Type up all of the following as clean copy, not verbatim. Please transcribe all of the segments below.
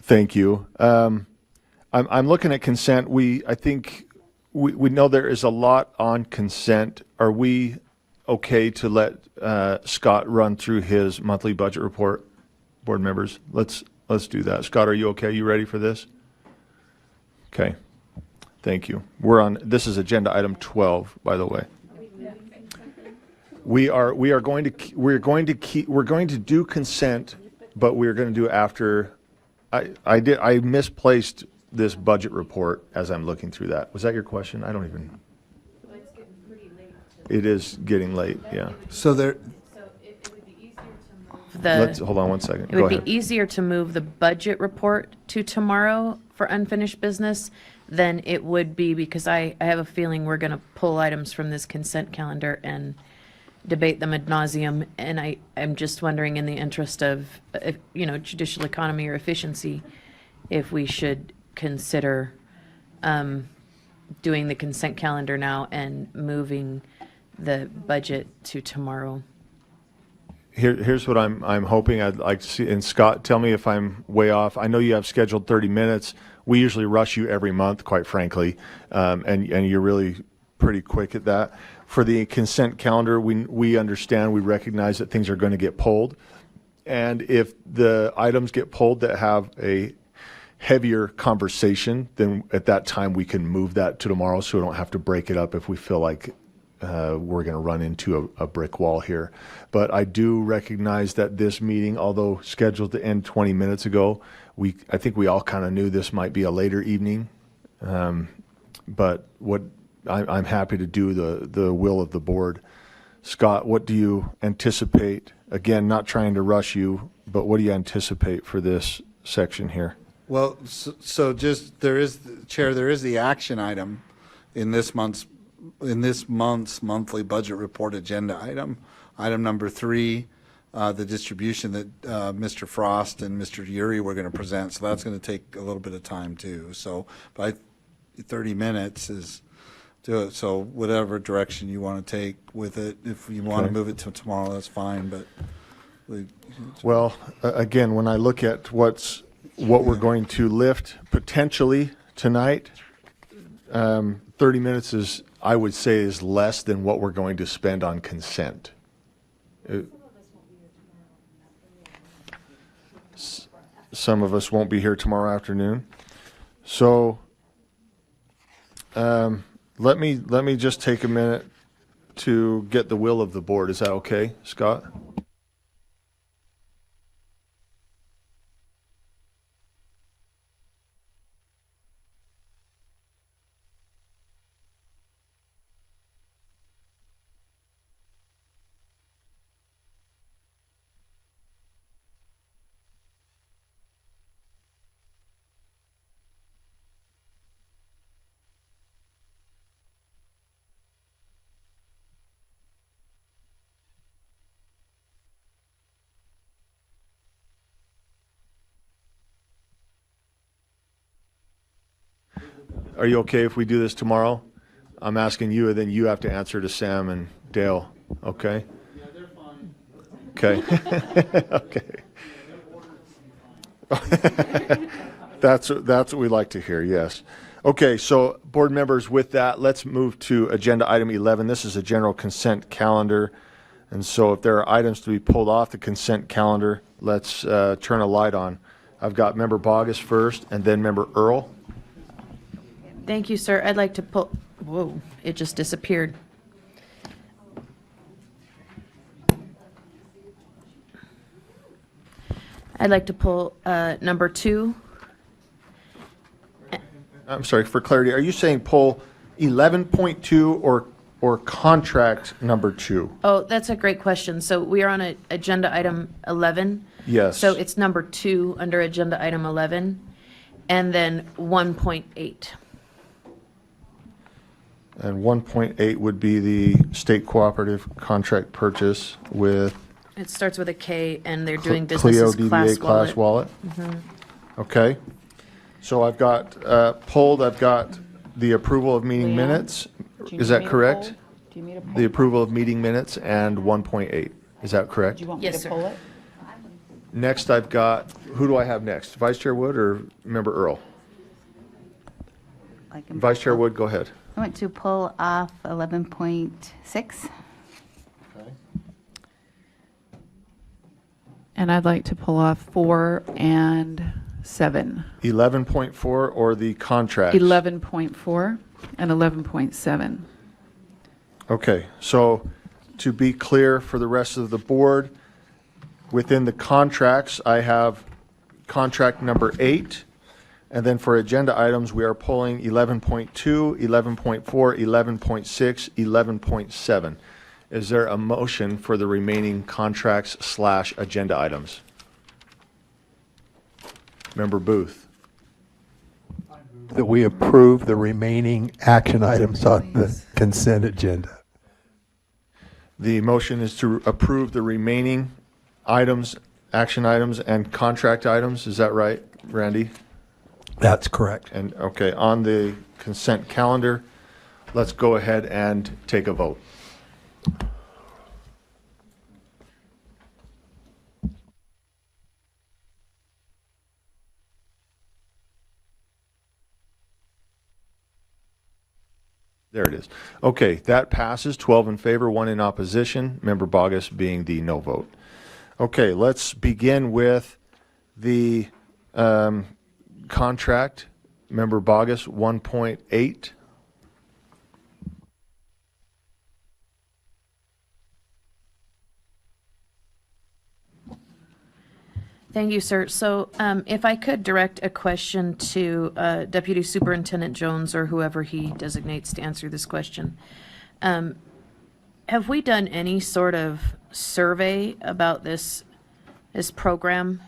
Thank you. I'm looking at consent. I think we know there is a lot on consent. Are we okay to let Scott run through his monthly budget report, board members? Let's do that. Scott, are you okay? You ready for this? Okay. Thank you. This is agenda item 12, by the way. We're going to do consent, but we're going to do after. I misplaced this budget report as I'm looking through that. Was that your question? I don't even. Well, it's getting pretty late. It is getting late. Yeah. So there. So it would be easier to move. Hold on one second. It would be easier to move the budget report to tomorrow for unfinished business than it would be, because I have a feeling we're going to pull items from this consent calendar and debate them ad nauseum. And I'm just wondering, in the interest of, judicial economy or efficiency, if we should consider doing the consent calendar now and moving the budget to tomorrow. Here's what I'm hoping I'd like to see. And Scott, tell me if I'm way off. I know you have scheduled 30 minutes. We usually rush you every month, quite frankly, and you're really pretty quick at that. For the consent calendar, we understand, we recognize that things are going to get pulled. And if the items get pulled that have a heavier conversation, then at that time we can move that to tomorrow, so we don't have to break it up if we feel like we're going to run into a brick wall here. But I do recognize that this meeting, although scheduled to end 20 minutes ago, I think we all kind of knew this might be a later evening. But I'm happy to do the will of the board. Scott, what do you anticipate? Again, not trying to rush you, but what do you anticipate for this section here? Well, so just there is the action item in this month's monthly budget report agenda item number 3, the distribution that Mr. Frost and Mr. Uri were going to present. So that's going to take a little bit of time too. So by 30 minutes is do it. So whatever direction you want to take with it, if you want to move it to tomorrow, that's fine. But well, again, when I look at what we're going to lift potentially tonight, 30 minutes is, I would say, is less than what we're going to spend on consent. Some of us won't be here tomorrow afternoon. So let me just take a minute to get the will of the board. Is that okay, Scott? Are you okay if we do this tomorrow? I'm asking you, and then you have to answer to Sam and Dale. Okay? yeah, they're fine. Okay. Okay. That's what we like to hear, yes. Okay, so board members, with that, let's move to agenda item 11. This is a general consent calendar. And so if there are items to be pulled off the consent calendar, let's turn a light on. I've got member Bogus first, and then member Earl. Thank you, sir. I'd like to pull, whoa, it just disappeared. I'd like to pull number 2. I'm sorry, for clarity, are you saying pull 11.2 or contract number 2? Oh, that's a great question. So we are on agenda item 11. Yes. So it's number 2 under agenda item 11, and then 1.8. And 1.8 would be the state cooperative contract purchase with It starts with a K, and they're doing Clio business as DBA class wallet. Okay. So I've got pulled, I've got the approval of meeting Leanne, minutes. Do you Is need that me to correct? pull? Do you need me to pull? The approval of meeting minutes and 1.8. Is that correct? Do you want me Yes, to sir. pull it? Next, I've got, who do I have next? Vice Chair Wood or Member Earl? I can Vice Chair Wood, go ahead. I want to pull off 11.6. And I'd like to pull off 4 and 7. 11.4 or the contracts? 11.4 and 11.7. Okay, so to be clear for the rest of the board, within the contracts, I have contract number 8. And then for agenda items, we are pulling 11.2, 11.4, 11.6, 11.7. Is there a motion for the remaining contracts / agenda items? Member Booth. That we approve the remaining action items on the consent agenda. The motion is to approve the remaining items, action items, and contract items. Is that right, Randy? That's correct. And, okay, on the consent calendar, let's go ahead and take a vote. There it is. Okay, that passes, 12 in favor, 1 in opposition, Member Bogus being the no vote. Okay, let's begin with the contract. Member Bogus, 1.8. Thank you, sir. So if I could direct a question to Deputy Superintendent Jones or whoever he designates to answer this question. Have we done any sort of survey about this program?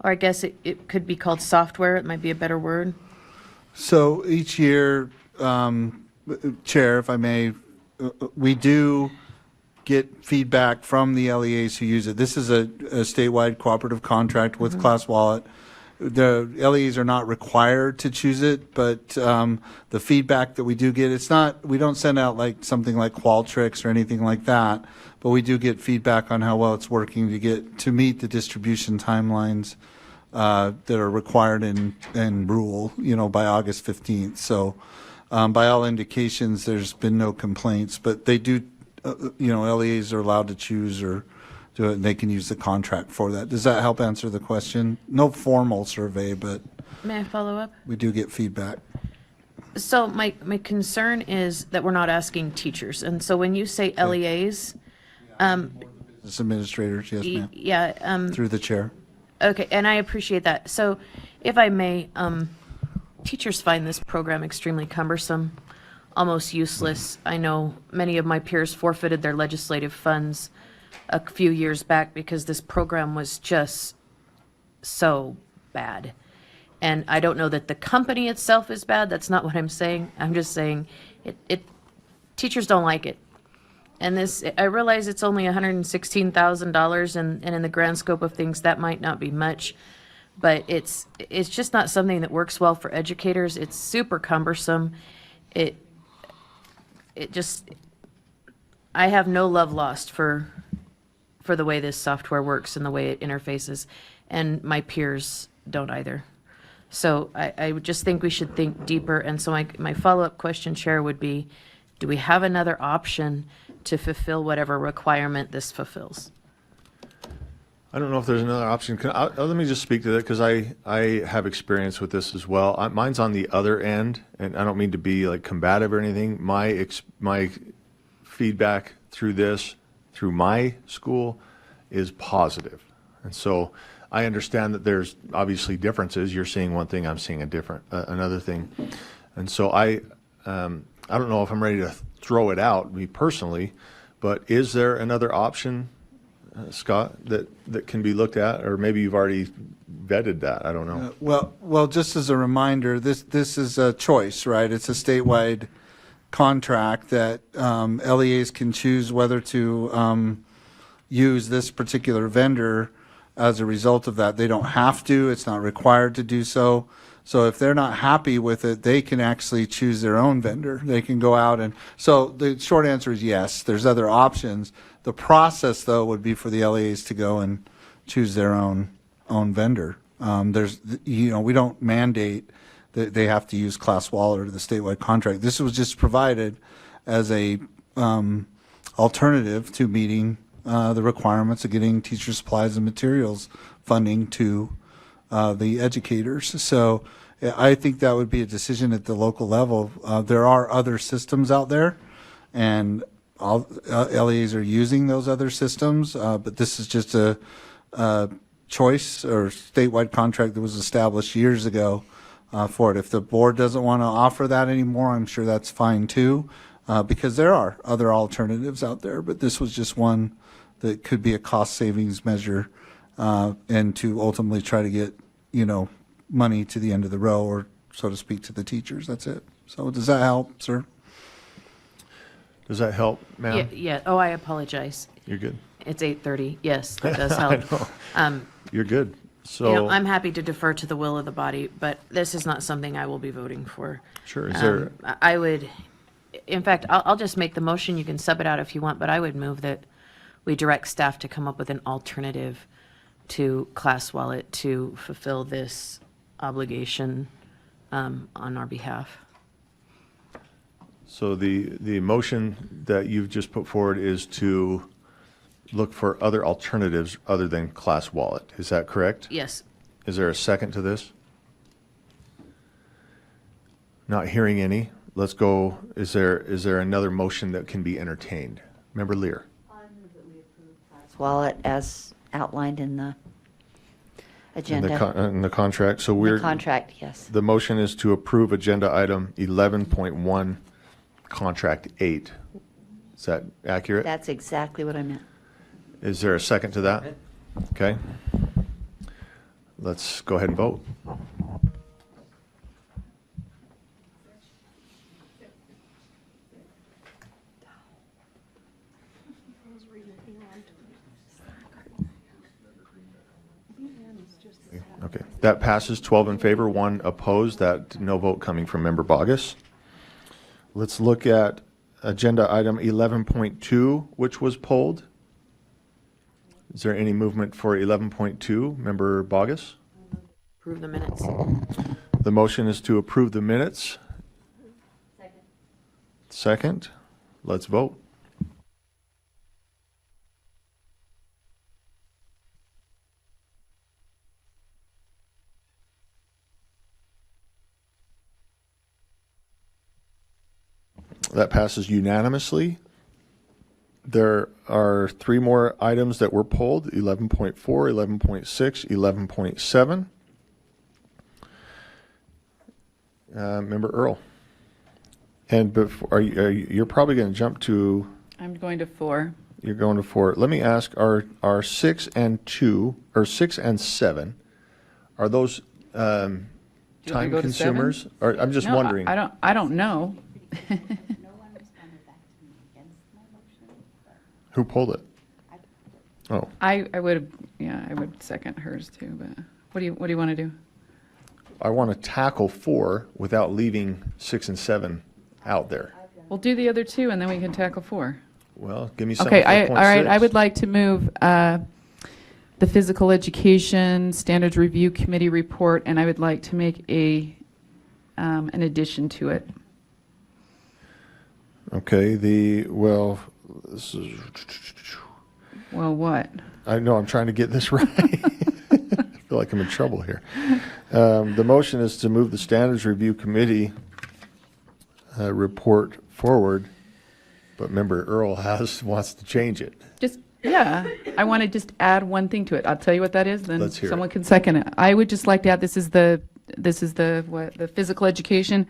Or I guess it could be called software. It might be a better word. So each year, Chair, if I may, we do get feedback from the LEAs who use it. This is a statewide cooperative contract with Class Wallet. The LEAs are not required to choose it, but the feedback that we do get, it's not, we don't send out like something like Qualtrics or anything like that, but we do get feedback on how well it's working to meet the distribution timelines that are required in rule, by August 15th. So by all indications, there's been no complaints, but they do, LEAs are allowed to choose or do it, and they can use the contract for that. Does that help answer the question? No formal survey, but May I follow up? we do get feedback. So my concern is that we're not asking teachers. And so when you say LEAs, Business administrators, yes, ma'am, yeah, through the chair. okay, and I appreciate that. So if I may, teachers find this program extremely cumbersome, almost useless. I know many of my peers forfeited their legislative funds a few years back because this program was just so bad. And I don't know that the company itself is bad. That's not what I'm saying. I'm just saying teachers don't like it. And I realize it's only $116,000 and in the grand scope of things, that might not be much, but it's just not something that works well for educators. It's super cumbersome. I have no love lost for the way this software works and the way it interfaces, and my peers don't either. So I would just think we should think deeper. And so my follow-up question, Chair, would be, do we have another option to fulfill whatever requirement this fulfills? I don't know if there's another option. Let me just speak to that because I have experience with this as well. Mine's on the other end, and I don't mean to be like combative or anything. My feedback through my school is positive. And so I understand that there's obviously differences. You're seeing one thing, I'm seeing another thing. And so I don't know if I'm ready to throw it out, me personally, but is there another option, Scott, that can be looked at? Or maybe you've already vetted that, I don't know. Well, just as a reminder, this is a choice, right? It's a statewide contract that LEAs can choose whether to use this particular vendor as a result of that. They don't have to, it's not required to do so. So if they're not happy with it, they can actually choose their own vendor. They can go out and, so the short answer is yes, there's other options. The process, though, would be for the LEAs to go and choose their own vendor. We don't mandate that they have to use Class Wallet or the statewide contract. This was just provided as a alternative to meeting the requirements of getting teacher supplies and materials funding to the educators. So I think that would be a decision at the local level. There are other systems out there, and all LEAs are using those other systems, but this is just a choice or statewide contract that was established years ago for it. If the board doesn't want to offer that anymore, I'm sure that's fine too, because there are other alternatives out there, but this was just one that could be a cost savings measure, and to ultimately try to get, money to the end of the row, or so to speak, to the teachers. That's it. So does that help, sir? Does that help, ma'am? Yeah. Oh, I apologize. You're good. It's 8:30. Yes, that does I help. know. You're good. So, I'm happy to defer to the will of the body, but this is not something I will be voting for. sure, is there, I would, in fact, I'll just make the motion. You can sub it out if you want, but I would move that we direct staff to come up with an alternative to Class Wallet to fulfill this obligation on our behalf. so the motion that you've just put forward is to look for other alternatives other than Class Wallet. Is that correct? Yes. Is there a second to this? Not hearing any. Let's go. Is there another motion that can be entertained? Member Lear. Wallet as outlined in the In agenda. in the contract. So The we're, contract, yes. the motion is to approve agenda item 11.1, contract 8. Is that accurate? That's exactly what I meant. Is there a second to that? Okay. Let's go ahead and vote. Okay, that passes 12 in favor, 1 opposed, that no vote coming from Member Bogus. Let's look at agenda item 11.2, which was pulled. Is there any movement for 11.2, Member Bogus? Approve the minutes. The motion is to approve the minutes. Second. Let's vote. That passes unanimously. There are 3 more items that were pulled, 11.4, 11.6, 11.7. Member Earl. And before, you're probably going to jump to, I'm going to 4. you're going to 4. Let me ask, are 6 and 2, or 6 and 7, are those Do you want me to time go to 7? consumers? Or, I'm just No, wondering. I don't know. Who pulled it? Oh, I would, I would second hers too, but what do you want to do? I want to tackle 4 without leaving 6 and 7 out there. We'll do the other 2 and then we can tackle 4. Well, give me something Okay, for all right, I 0.6. would like to move the Physical Education Standards Review Committee report, and I would like to make an addition to it. Okay, this is, Well, what? I know, I'm trying to get this right. I feel like I'm in trouble here. The motion is to move the Standards Review Committee report forward, but Member Earl wants to change it. Just, yeah, I want to just add one thing to it. I'll tell you what that is, then Let's hear it. someone can second it. I would just like to add, this is the physical education.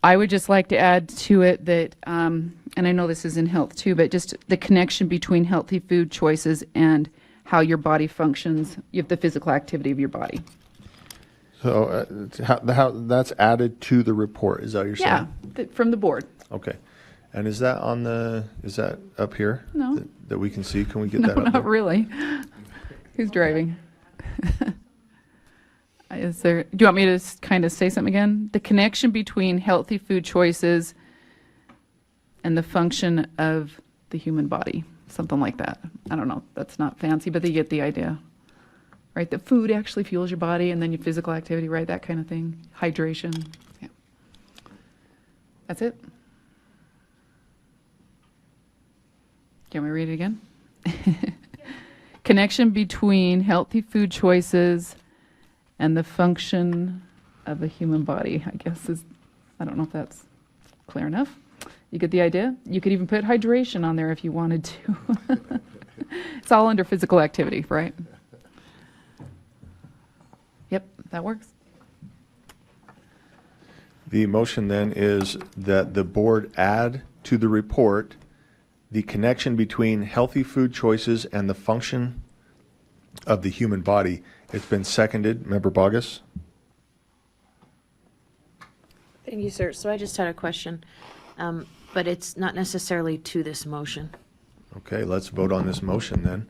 I would just like to add to it that, and I know this is in health too, but just the connection between healthy food choices and how your body functions, the physical activity of your body. So how that's added to the report, is that what you're Yeah, saying? from the board. Okay. And is that up here? No. That we can see? Can we get No, that up not there? really. Who's driving? do you want me to kind of say something again? The connection between healthy food choices and the function of the human body, something like that. I don't know, that's not fancy, but they get the idea. Right, that food actually fuels your body and then your physical activity, right, that kind of thing. Hydration, yeah. That's it. Can we read it again? Connection between healthy food choices and the function of the human body, I guess is, I don't know if that's clear enough. You get the idea? You could even put hydration on there if you wanted to. It's all under physical activity, right? Yep, that works. The motion then is that the board add to the report the connection between healthy food choices and the function of the human body. It's been seconded. Member Bogus? Thank you, sir. So I just had a question, but it's not necessarily to this motion. Okay, let's vote on this motion then,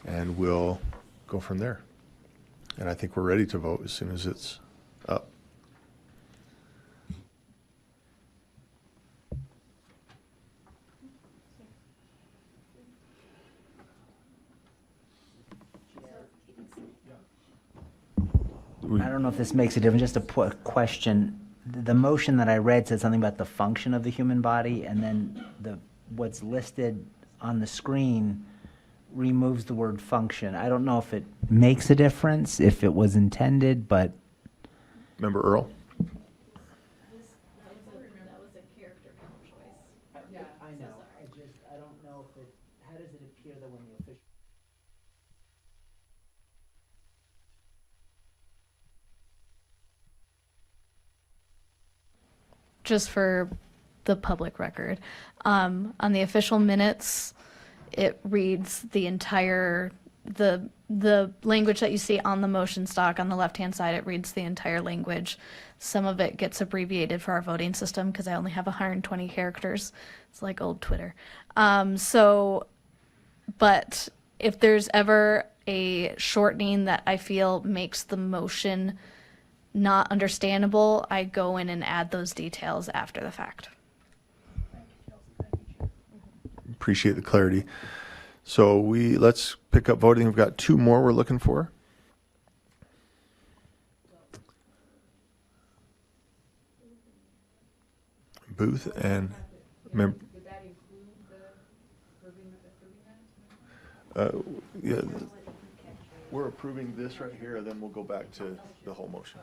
and we'll go from there. And I think we're ready to vote as soon as it's up. I don't know if this makes a difference, just a question. The motion that I read said something about the function of the human body, and then what's listed on the screen removes the word function. I don't know if it makes a difference, if it was intended, but Member Earl? I know. I don't know if it, how does it appear that when the official just for the public record. On the official minutes, it reads the entire, the language that you see on the motion stock on the left-hand side, it reads the entire language. Some of it gets abbreviated for our voting system because I only have 120 characters. It's like old Twitter. But if there's ever a shortening that I feel makes the motion not understandable, I go in and add those details after the fact. Appreciate the clarity. So let's pick up voting. We've got two more we're looking for. Booth and yeah, we're approving this right here, and then we'll go back to the whole motion.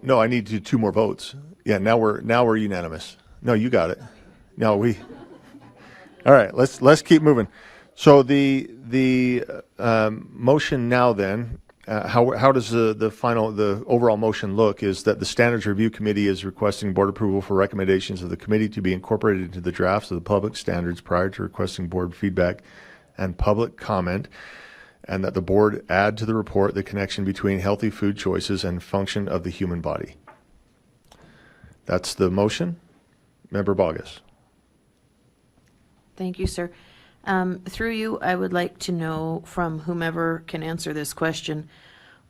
No, I need to do two more votes. Yeah, now we're unanimous. No, you got it. No, all right, let's keep moving. So the motion now then, how does the overall motion look is that the Standards Review Committee is requesting board approval for recommendations of the committee to be incorporated into the drafts of the public standards prior to requesting board feedback and public comment, and that the board add to the report the connection between healthy food choices and function of the human body. That's the motion. Member Bogus. Thank you, sir. Through you, I would like to know from whomever can answer this question,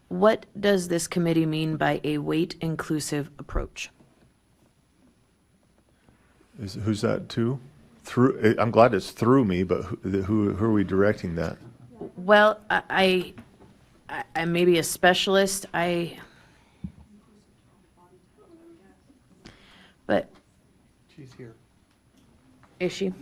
what does this committee mean by a weight-inclusive approach? Who's that to? I'm glad it's through me, but who are we directing that? Well, I may be a specialist. But She's here. is she?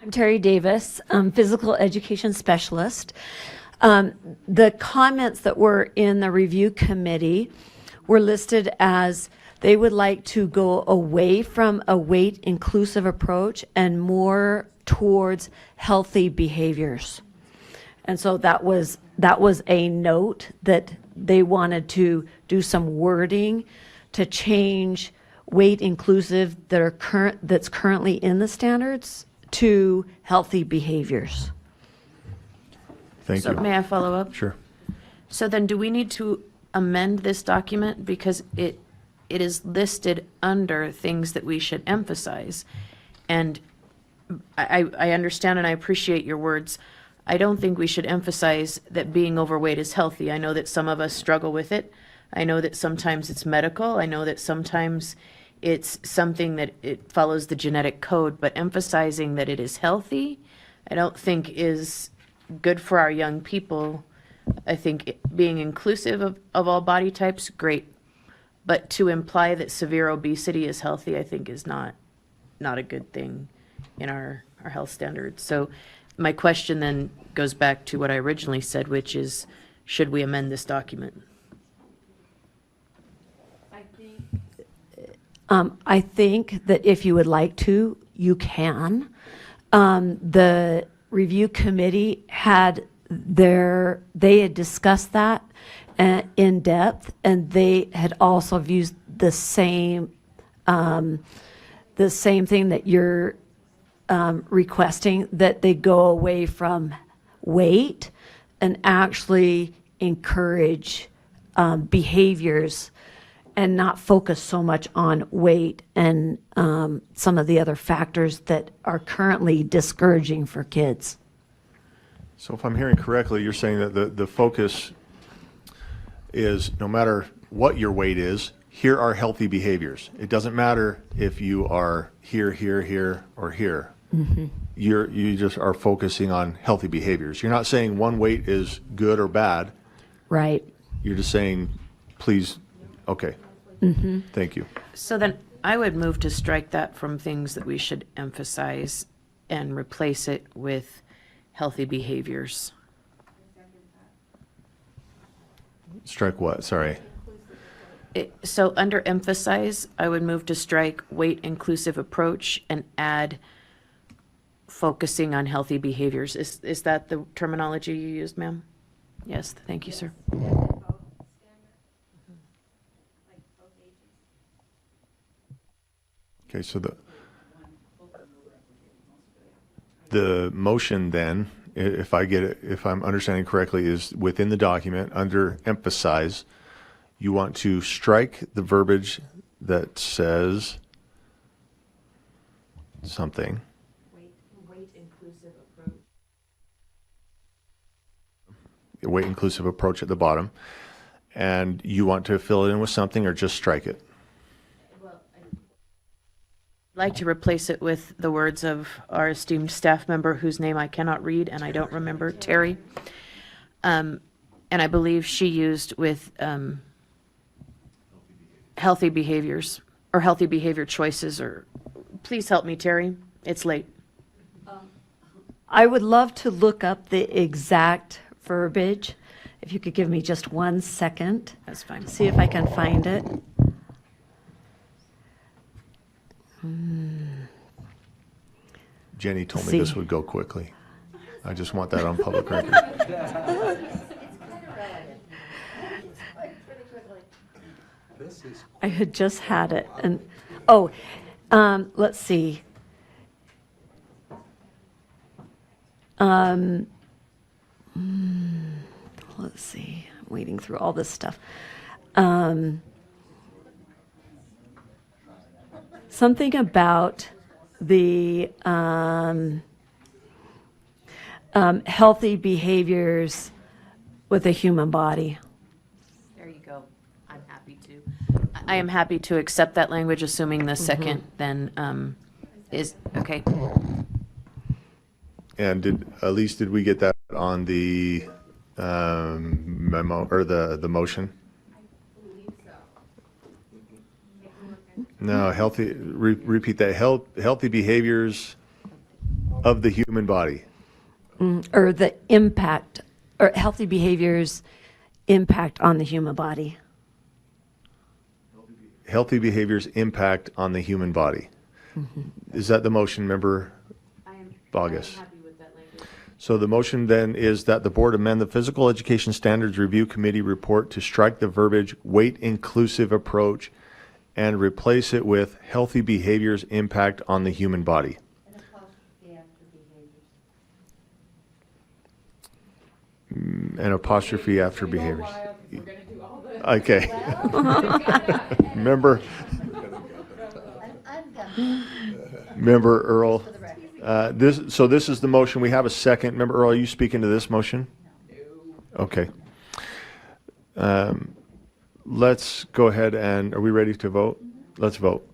I'm Terry Davis, physical education specialist. The comments that were in the review committee were listed as they would like to go away from a weight-inclusive approach and more towards healthy behaviors. And so that was a note that they wanted to do some wording to change weight inclusive that's currently in the standards to healthy behaviors. Thank So you. may I follow up? Sure. So then do we need to amend this document because it is listed under things that we should emphasize. And I understand and I appreciate your words. I don't think we should emphasize that being overweight is healthy. I know that some of us struggle with it. I know that sometimes it's medical. I know that sometimes it's something that it follows the genetic code, but emphasizing that it is healthy, I don't think is good for our young people. I think being inclusive of all body types, great. But to imply that severe obesity is healthy, I think is not a good thing in our health standards. So my question then goes back to what I originally said, which is, should we amend this document? I think that if you would like to, you can. The review committee they had discussed that in depth, and they had also viewed the same thing that you're requesting, that they go away from weight and actually encourage behaviors and not focus so much on weight and some of the other factors that are currently discouraging for kids. So if I'm hearing correctly, you're saying that the focus is no matter what your weight is, here are healthy behaviors. It doesn't matter if you are here, here, here, or here. You just are focusing on healthy behaviors. You're not saying one weight is good or bad. Right. You're just saying, please, okay. Thank you. So then I would move to strike that from things that we should emphasize and replace it with healthy behaviors. Strike what? Sorry. So under emphasize, I would move to strike weight inclusive approach and add focusing on healthy behaviors. Is that the terminology you used, ma'am? Yes, thank you, sir. Okay, so the motion then, if I get it, if I'm understanding correctly, is within the document under emphasize, you want to strike the verbiage that says something. Weight inclusive approach. A weight inclusive approach at the bottom, and you want to fill it in with something or just strike it. I'd like to replace it with the words of our esteemed staff member whose name I cannot read and I don't remember, Terry. And I believe she used with healthy behaviors or healthy behavior choices, or please help me, Terry. It's late. I would love to look up the exact verbiage. If you could give me just 1 second. That's fine. See if I can find it. Jenny told me See. this would go quickly. I just want that on public record. I had just had it, and, let's see. Let's see, I'm wading through all this stuff. Something about the healthy behaviors with the human body. There you go. I'm happy to. I am happy to accept that language, assuming the second then is, okay. And Elise, did we get that on the memo or the motion? No, repeat that. Healthy behaviors of the human body. Or the impact, or healthy behaviors impact on the human body. Healthy behaviors impact on the human body. Is that the motion, Member Bogus? So the motion then is that the board amend the Physical Education Standards Review Committee report to strike the verbiage weight inclusive approach and replace it with healthy behaviors impact on the human body. An apostrophe after behaviors. Okay. Member Earl, this is the motion. We have a second. Member Earl, are you speaking to this motion? No. Okay. Let's go ahead and, are we ready to vote? Let's vote.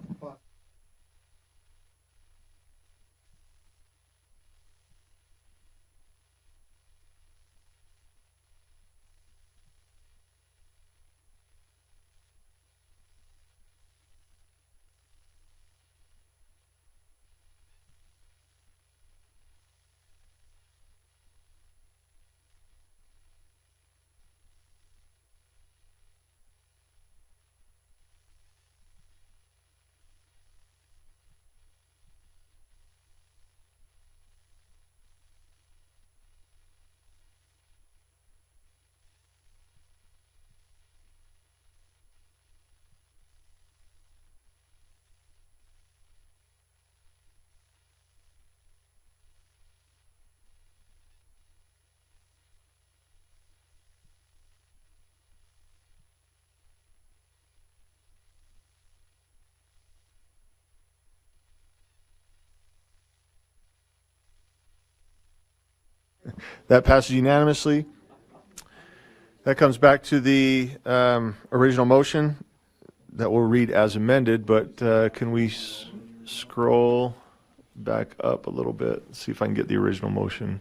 That passes unanimously. That comes back to the original motion that we'll read as amended, but can we scroll back up a little bit, see if I can get the original motion.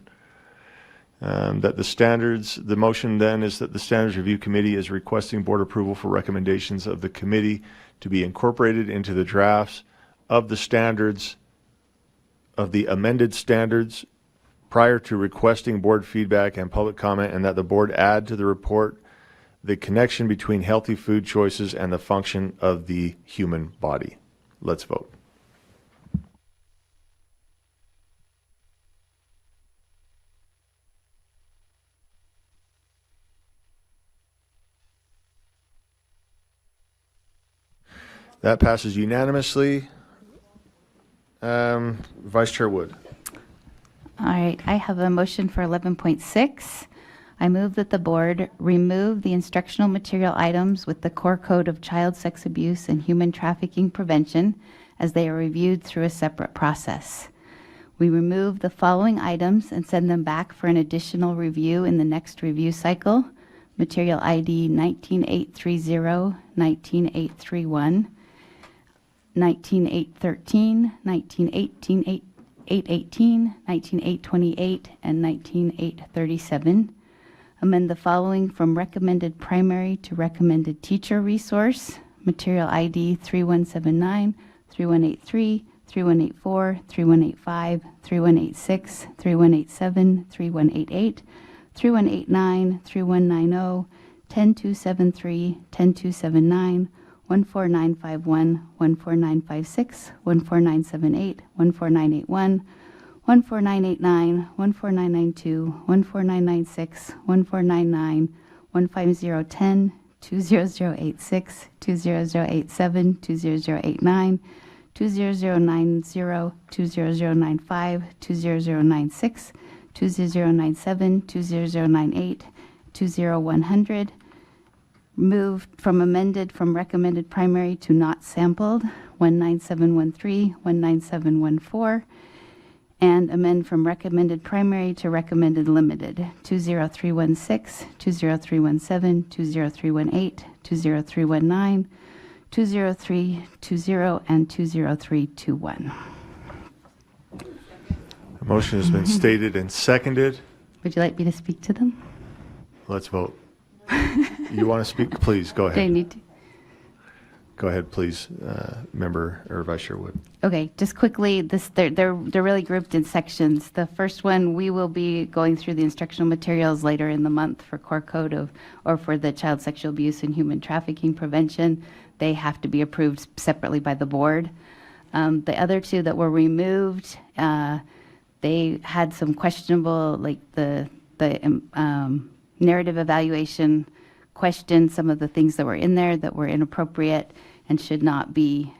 That the motion then is that the Standards Review Committee is requesting board approval for recommendations of the committee to be incorporated into the drafts of the standards, of the amended standards prior to requesting board feedback and public comment, and that the board add to the report the connection between healthy food choices and the function of the human body. Let's vote. That passes unanimously. Vice Chair Wood. All right, I have a motion for 11.6. I move that the board remove the instructional material items with the core code of child sex abuse and human trafficking prevention as they are reviewed through a separate process. We remove the following items and send them back for an additional review in the next review cycle. Material ID 19830, 19831, 19813, 19818, 818, 19828, and 19837. Amend the following from recommended primary to recommended teacher resource. Material ID 3179, 3183, 3184, 3185, 3186, 3187, 3188, 3189, 3190, 10273, 10279, 14951, 14956, 14978, 14981, 14989, 14992, 14996, 14999, 15010, 20086, 20087, 20089, 20090, 20095, 2096, 2097, 2098, 20100. Move from amended from recommended primary to not sampled, 19713, 19714, and amend from recommended primary to recommended limited, 20316, 20317, 20318, 20319, 20320, and 20321. The motion has been stated and seconded. Would you like me to speak to them? Let's vote. You want to speak? Please, go Do I ahead. need to? Go ahead, please, Member or Vice Chair Wood. Okay, just quickly, they're really grouped in sections. The first one, we will be going through the instructional materials later in the month for core code or for the child sexual abuse and human trafficking prevention. They have to be approved separately by the board. The other two that were removed, they had some questionable, like the narrative evaluation questioned some of the things that were in there that were inappropriate and should not be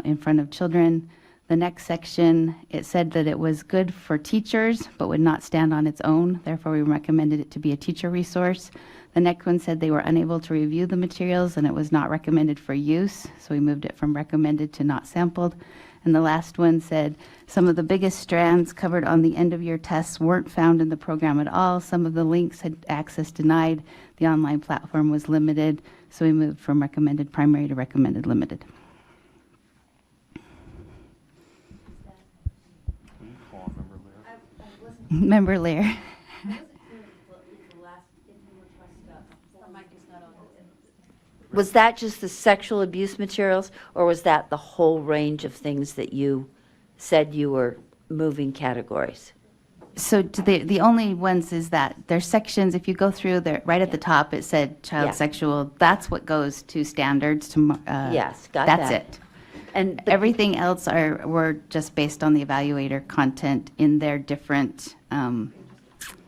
in front of children. The next section, it said that it was good for teachers, but would not stand on its own. Therefore, we recommended it to be a teacher resource. The next one said they were unable to review the materials and it was not recommended for use. So we moved it from recommended to not sampled. And the last one said some of the biggest strands covered on the end of year tests weren't found in the program at all. Some of the links had access denied. The online platform was limited. So we moved from recommended primary to recommended limited. Member Lear. Was that just the sexual abuse materials, or was that the whole range of things that you said you were moving categories? So to the only ones is that there's sections, if you go through there, right at the top, it said child Yeah. sexual. That's what goes to standards to, Yes, got that's that. it. And Everything else were just based on the evaluator content in their different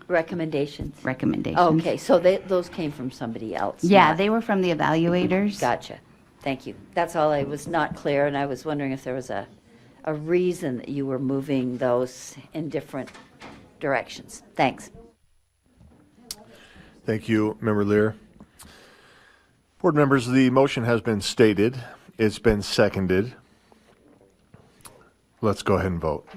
recommendations? recommendations. Okay, so those came from somebody else? Yeah, not- they were from the evaluators. Gotcha. Thank you. That's all. I was not clear, and I was wondering if there was a reason that you were moving those in different directions. Thanks. Thank you, Member Lear. Board members, the motion has been stated. It's been seconded. Let's go ahead and vote.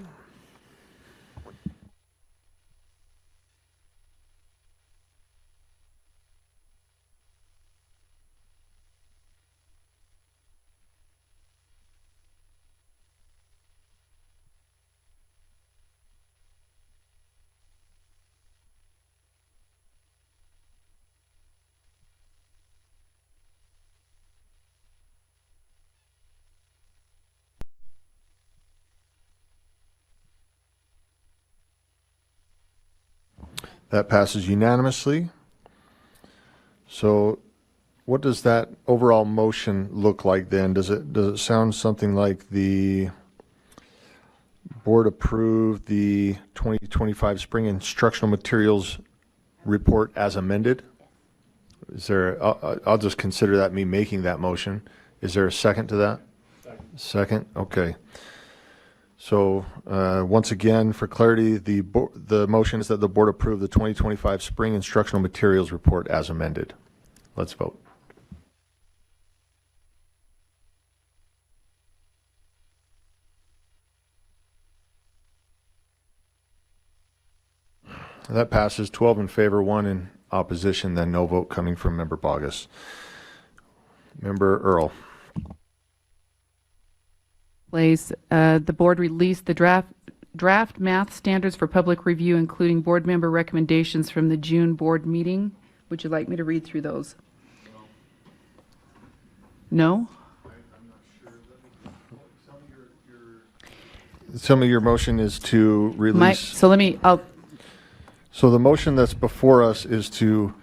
That passes unanimously. So what does that overall motion look like then? Does it sound something like the board approved the 2025 spring instructional materials report as amended? Is there, I'll just consider that me making that motion. Is there a second to that? Second, okay. So, once again, for clarity, the motion is that the board approve the 2025 spring instructional materials report as amended. Let's vote. That passes 12 in favor, 1 in opposition, then no vote coming from Member Bogus. Member Earl. Place, the board released the draft math standards for public review, including board member recommendations from the June board meeting. Would you like me to read through those? No? Some of your motion is to release. So let me, So the motion that's before us is to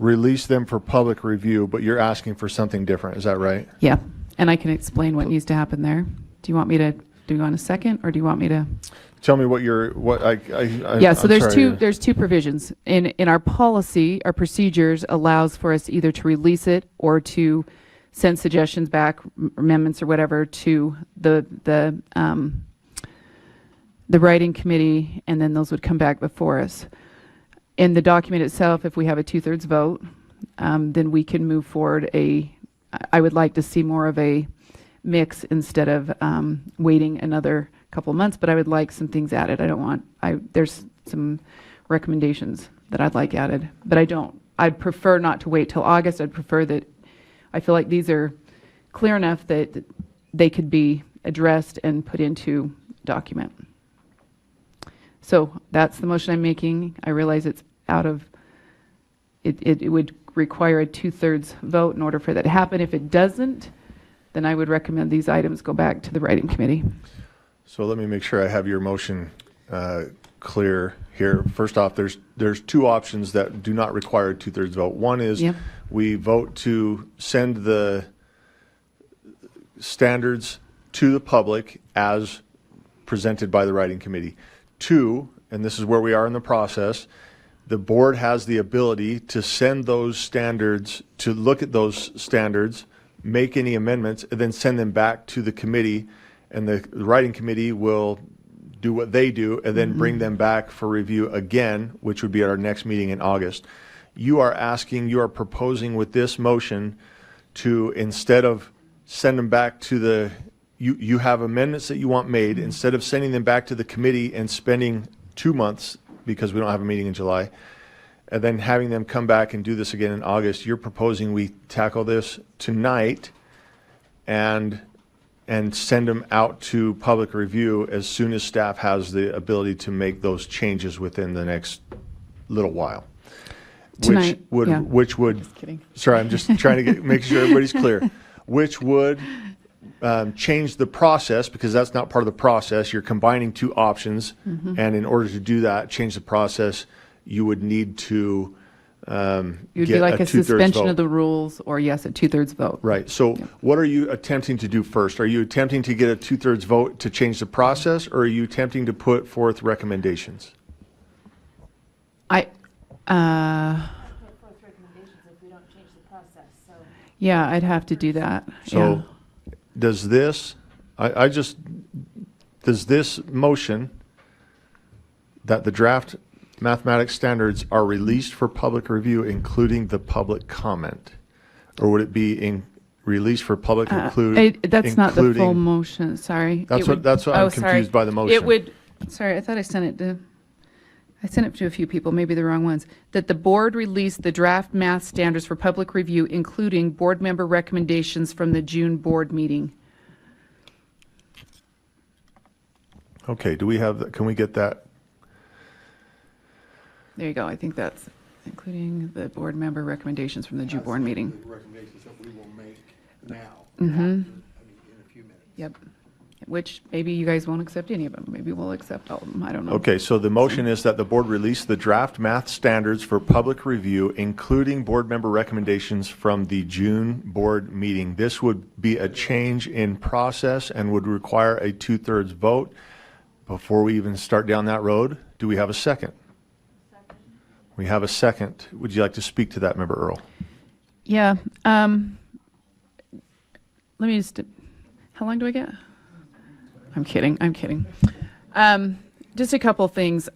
release them for public review, but you're asking for something different. Is that right? yeah, and I can explain what needs to happen there. Do you want me to, do you want a second, or do you want me to? Tell me what Yeah, so I'm there's sorry. there's two provisions. In our policy, our procedures allows for us either to release it or to send suggestions back, amendments or whatever, to the writing committee, and then those would come back before us. In the document itself, if we have a 2/3 vote, then we can move forward I would like to see more of a mix instead of waiting another couple of months, but I would like some things added. There's some recommendations that I'd like added, but I'd prefer not to wait till August. I'd prefer that, I feel like these are clear enough that they could be addressed and put into document. So that's the motion I'm making. I realize it's it would require a 2/3 vote in order for that to happen. If it doesn't, then I would recommend these items go back to the writing committee. So let me make sure I have your motion clear here. First off, there's two options that do not require a 2/3 vote. One is Yep. we vote to send the standards to the public as presented by the writing committee. Two, and this is where we are in the process, the board has the ability to send those standards, to look at those standards, make any amendments, and then send them back to the committee. and the writing committee will do what they do, and then bring them back for review again, which would be at our next meeting in August. You are proposing with this motion to, instead of send them back to the, you have amendments that you want made, instead of sending them back to the committee and spending 2 months, because we don't have a meeting in July, and then having them come back and do this again in August, you're proposing we tackle this tonight and send them out to public review as soon as staff has the ability to make those changes within the next little while. Tonight, yeah. Which would, kidding. sorry, I'm just trying to make sure everybody's clear. Which would change the process, because that's not part of the process. You're combining two options, and in order to do that, change the process, you would need to It would be get like a two-thirds suspension vote. of the rules, or yes, a 2/3 vote. Right. So what are you attempting to do first? Are you attempting to get a 2/3 vote to change the process, or are you attempting to put forth recommendations? Yeah, I'd have to do that. So does this, does this motion that the draft mathematics standards are released for public review, including the public comment? Or would it be released for public That's not the full including- motion, sorry. That's It what- would- that's what I'm oh, sorry. confused by the motion. It would, sorry, I thought I sent it to a few people, maybe the wrong ones. That the board release the draft math standards for public review, including board member recommendations from the June board meeting. Okay, do we have, can we get that? There you go, I think that's including the board member recommendations from the June board meeting. Recommendations that we will make now. Mm-hmm. In a few minutes. Yep. Which maybe you guys won't accept any of them. Maybe we'll accept all of them. I don't know. Okay, so the motion is that the board release the draft math standards for public review, including board member recommendations from the June board meeting. This would be a change in process and would require a 2/3 vote. Before we even start down that road, do we have a second? We have a second. Would you like to speak to that, Member Earl? Yeah. Let me just, how long do I get? I'm kidding. Just a couple things.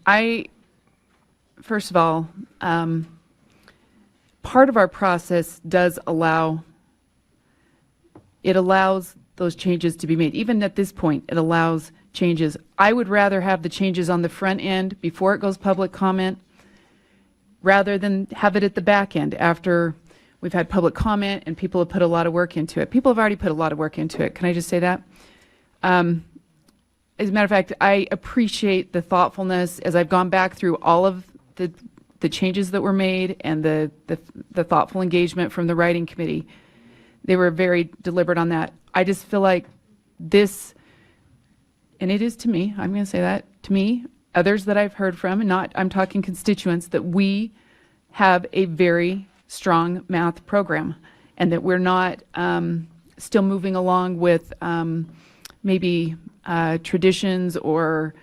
First of all, part of our process does allows those changes to be made. Even at this point, it allows changes. I would rather have the changes on the front end before it goes public comment, rather than have it at the back end after we've had public comment and people have put a lot of work into it. People have already put a lot of work into it. Can I just say that? As a matter of fact, I appreciate the thoughtfulness as I've gone back through all of the changes that were made and the thoughtful engagement from the writing committee. They were very deliberate on that. I just feel like this, and it is to me, I'm going to say that, to me, others that I've heard from, and not, I'm talking constituents, that we have a very strong math program and that we're not still moving along with maybe traditions or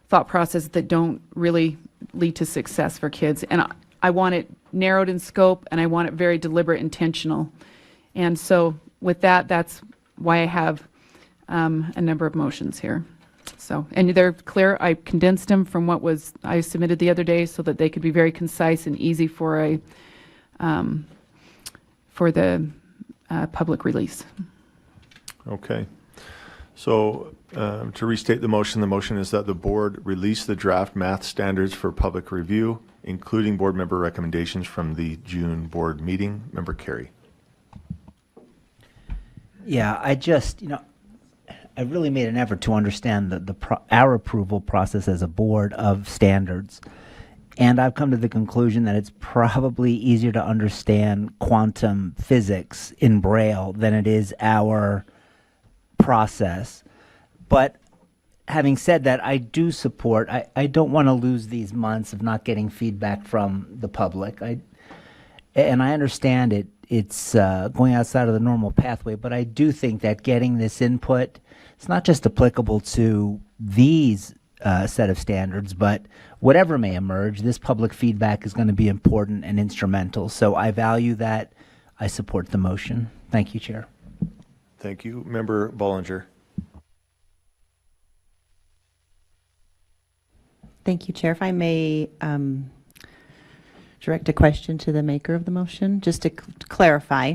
thought process that don't really lead to success for kids. And I want it narrowed in scope, and I want it very deliberate, intentional. And so with that, that's why I have a number of motions here. So, and they're clear. I condensed them from what I submitted the other day so that they could be very concise and easy for the public release. Okay. So to restate the motion is that the board release the draft math standards for public review, including board member recommendations from the June board meeting. Member Carey. Yeah, I really made an effort to understand our approval process as a board of standards. And I've come to the conclusion that it's probably easier to understand quantum physics in Braille than it is our process. But having said that, I do support, I don't want to lose these months of not getting feedback from the public. And I understand it's going outside of the normal pathway, but I do think that getting this input, it's not just applicable to these set of standards, but whatever may emerge, this public feedback is going to be important and instrumental. So I value that. I support the motion. Thank you, Chair. Thank you. Member Bollinger. Thank you, Chair. If I may direct a question to the maker of the motion, just to clarify.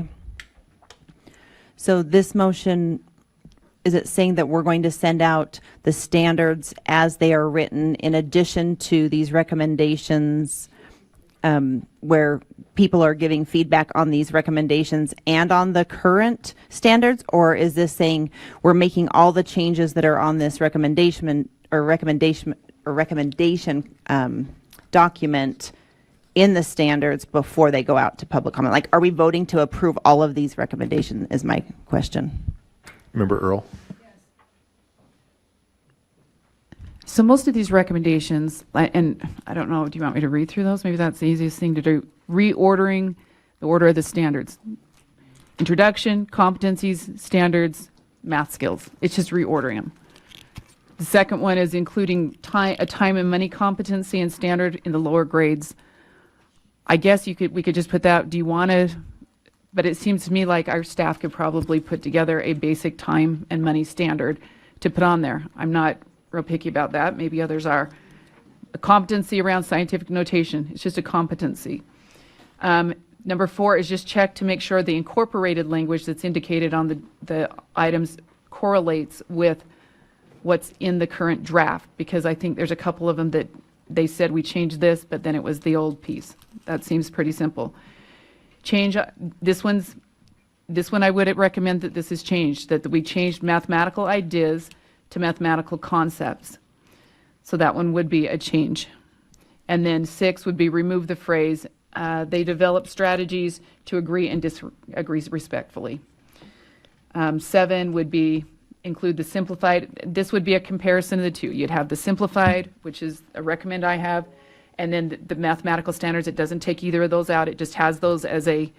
So this motion, is it saying that we're going to send out the standards as they are written in addition to these recommendations where people are giving feedback on these recommendations and on the current standards? Or is this saying we're making all the changes that are on this recommendation document in the standards before they go out to public comment? Like, are we voting to approve all of these recommendations is my question. Member Earl? So most of these recommendations, and I don't know, do you want me to read through those? Maybe that's the easiest thing to do. Reordering the order of the standards. Introduction, competencies, standards, math skills. It's just reordering them. The second one is including a time and money competency and standard in the lower grades. I guess we could just put that, do you want to, but it seems to me like our staff could probably put together a basic time and money standard to put on there. I'm not real picky about that, maybe others are. A competency around scientific notation, it's just a competency. Number 4 is just check to make sure the incorporated language that's indicated on the items correlates with what's in the current draft, because I think there's a couple of them that they said we changed this, but then it was the old piece. That seems pretty simple. Change, this one I would recommend that this is changed, that we changed mathematical ideas to mathematical concepts. So that one would be a change. And then 6 would be remove the phrase, they develop strategies to agree and disagree respectfully. 7 would be include the simplified. This would be a comparison of the two. You'd have the simplified, which is a recommend I have, and then the mathematical standards. It doesn't take either of those out. It just has those as a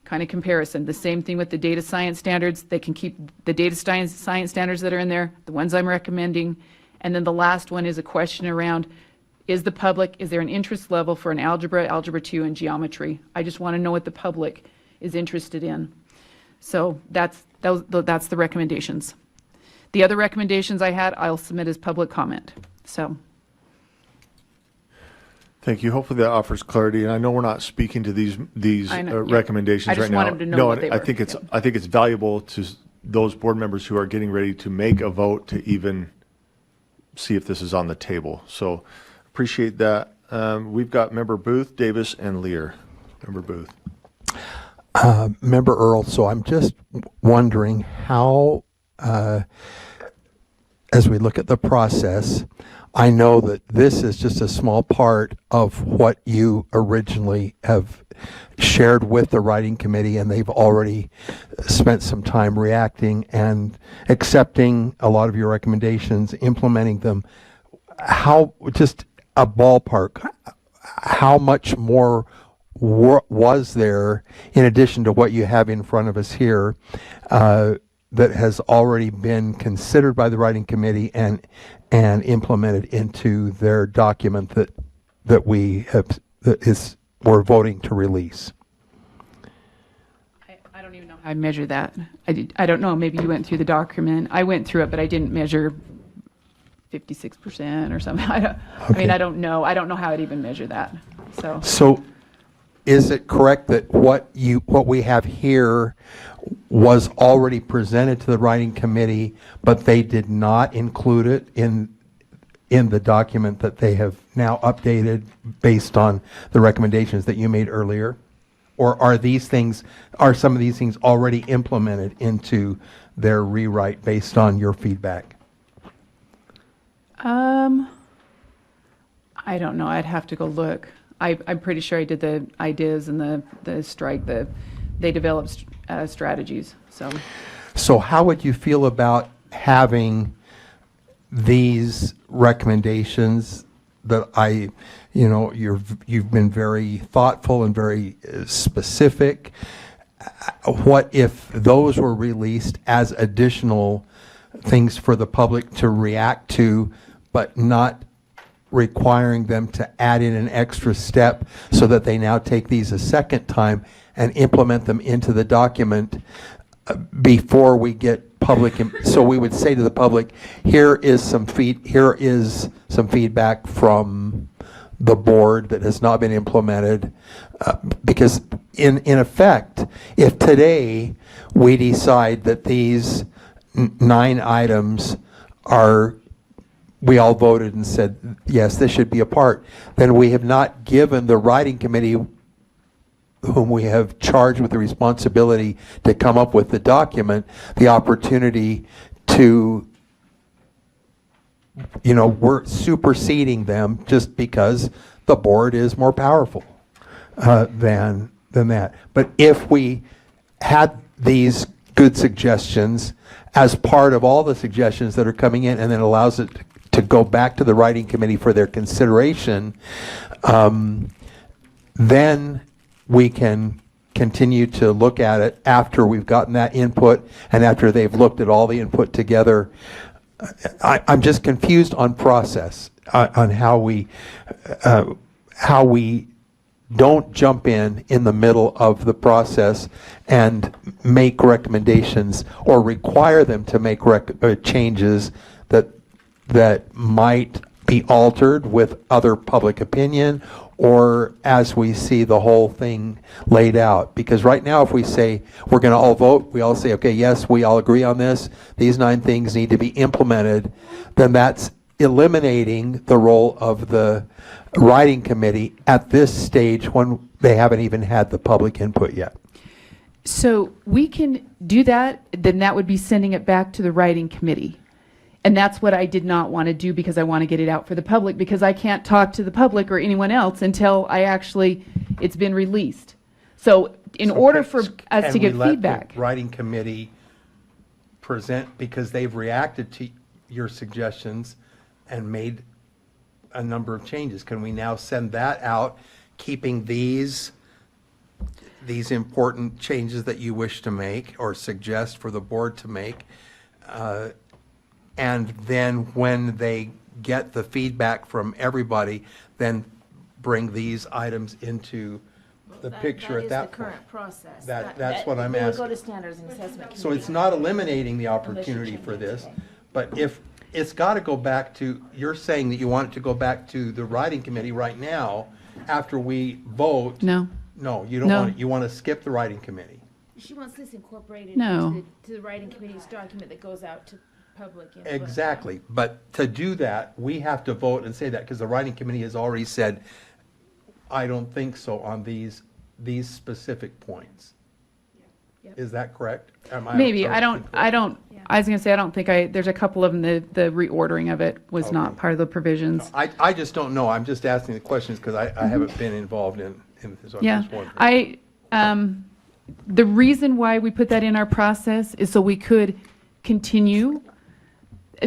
kind of comparison. The same thing with the data science standards. They can keep the data science standards that are in there, the ones I'm recommending. And then the last one is a question around, is there an interest level for an algebra, algebra 2, and geometry? I just want to know what the public is interested in. So that's the recommendations. The other recommendations I had, I'll submit as public comment. So. Thank you. Hopefully that offers clarity. And I know we're not speaking to these I know, yeah. recommendations right now. I just want them to know what they I were. think it's valuable to those board members who are getting ready to make a vote to even see if this is on the table. So appreciate that. We've got Member Booth, Davis, and Lear. Member Booth. Member Earl, so I'm just wondering how, as we look at the process, I know that this is just a small part of what you originally have shared with the writing committee, and they've already spent some time reacting and accepting a lot of your recommendations, implementing them. How, just a ballpark, how much more was there in addition to what you have in front of us here that has already been considered by the writing committee and implemented into their document that we're voting to release? I don't even know how I measure that. I don't know, maybe you went through the document. I went through it, but I didn't measure 56% or something. I mean, I don't know. I don't know how I'd even measure that. So is it correct that what we have here was already presented to the writing committee, but they did not include it in the document that they have now updated based on the recommendations that you made earlier? Or are some of these things already implemented into their rewrite based on your feedback? I don't know. I'd have to go look. I'm pretty sure I did the ideas and the strike. They developed strategies. So how would you feel about having these recommendations that you've been very thoughtful and very specific? What if those were released as additional things for the public to react to, but not requiring them to add in an extra step so that they now take these a second time and implement them into the document before we get public, so we would say to the public, here is some feedback from the board that has not been implemented. Because in effect, if today we decide that these 9 items are, we all voted and said, yes, this should be a part, then we have not given the writing committee, whom we have charged with the responsibility to come up with the document, the opportunity to, we're superseding them just because the board is more powerful than that. But if we had these good suggestions as part of all the suggestions that are coming in, and then allows it to go back to the writing committee for their consideration, then we can continue to look at it after we've gotten that input and after they've looked at all the input together. I'm just confused on process, on how we don't jump in the middle of the process and make recommendations or require them to make changes that might be altered with other public opinion, or as we see the whole thing laid out. Because right now, if we say we're going to all vote, we all say, okay, yes, we all agree on this, these 9 things need to be implemented, then that's eliminating the role of the writing committee at this stage when they haven't even had the public input yet. So we can do that, then that would be sending it back to the writing committee. And that's what I did not want to do, because I want to get it out for the public, because I can't talk to the public or anyone else until it's been released. So in order for us to get feedback. Can we let the writing committee present, because they've reacted to your suggestions and made a number of changes? Can we now send that out, keeping these important changes that you wish to make or suggest for the board to make? And then when they get the feedback from everybody, then bring these items into the picture at that point. process. That's what I'm asking. to standards and assessment. So it's not eliminating the opportunity for this, but if it's got to go back to, you're saying that you want it to go back to the writing committee right now after we vote? No. No, you don't No. want it. You want to skip the writing committee. She wants this incorporated No. to the writing committee's document that goes out to public input. Exactly, but to do that, we have to vote and say that, because the writing committee has already said, I don't think so on these specific points. Is that correct? Maybe, I was going to say, I don't think there's a couple of them, the reordering of it was not part of the provisions. I just don't know, I'm just asking the questions because I haven't been involved in this. I'm Yeah, just wondering. the reason why we put that in our process is so we could continue,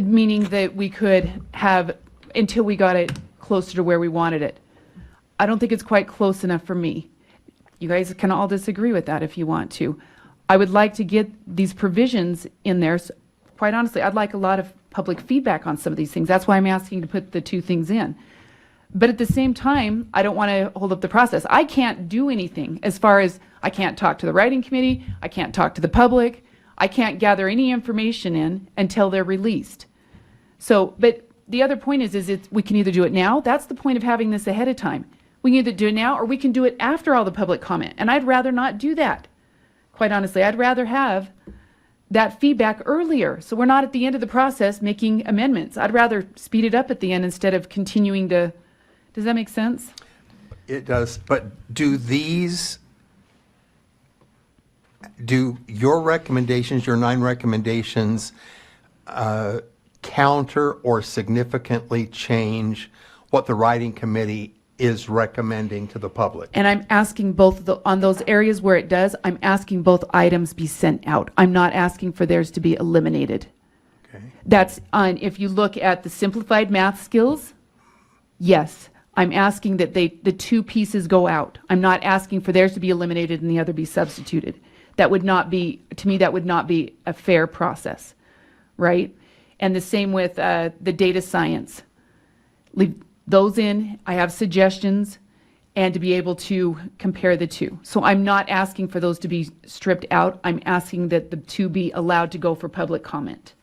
meaning that we could have, until we got it closer to where we wanted it. I don't think it's quite close enough for me. You guys can all disagree with that if you want to. I would like to get these provisions in there. Quite honestly, I'd like a lot of public feedback on some of these things. That's why I'm asking to put the 2 things in. But at the same time, I don't want to hold up the process. I can't do anything as far as I can't talk to the writing committee, I can't talk to the public, I can't gather any information in until they're released. So, but the other point is we can either do it now. That's the point of having this ahead of time. We can either do it now or we can do it after all the public comment. And I'd rather not do that. Quite honestly, I'd rather have that feedback earlier. So we're not at the end of the process making amendments. I'd rather speed it up at the end instead of continuing to, does that make sense? It does, but do your recommendations, your 9 recommendations, counter or significantly change what the writing committee is recommending to the public? And I'm asking both, on those areas where it does, I'm asking both items be sent out. I'm not asking for theirs to be eliminated. Okay. That's on, if you look at the simplified math skills, yes, I'm asking that the 2 pieces go out. I'm not asking for theirs to be eliminated and the other be substituted. That would not be, to me, that would not be a fair process, right? And the same with the data science. Leave those in. I have suggestions. and to be able to compare the two. So I'm not asking for those to be stripped out. I'm asking that the two be allowed to go for public comment.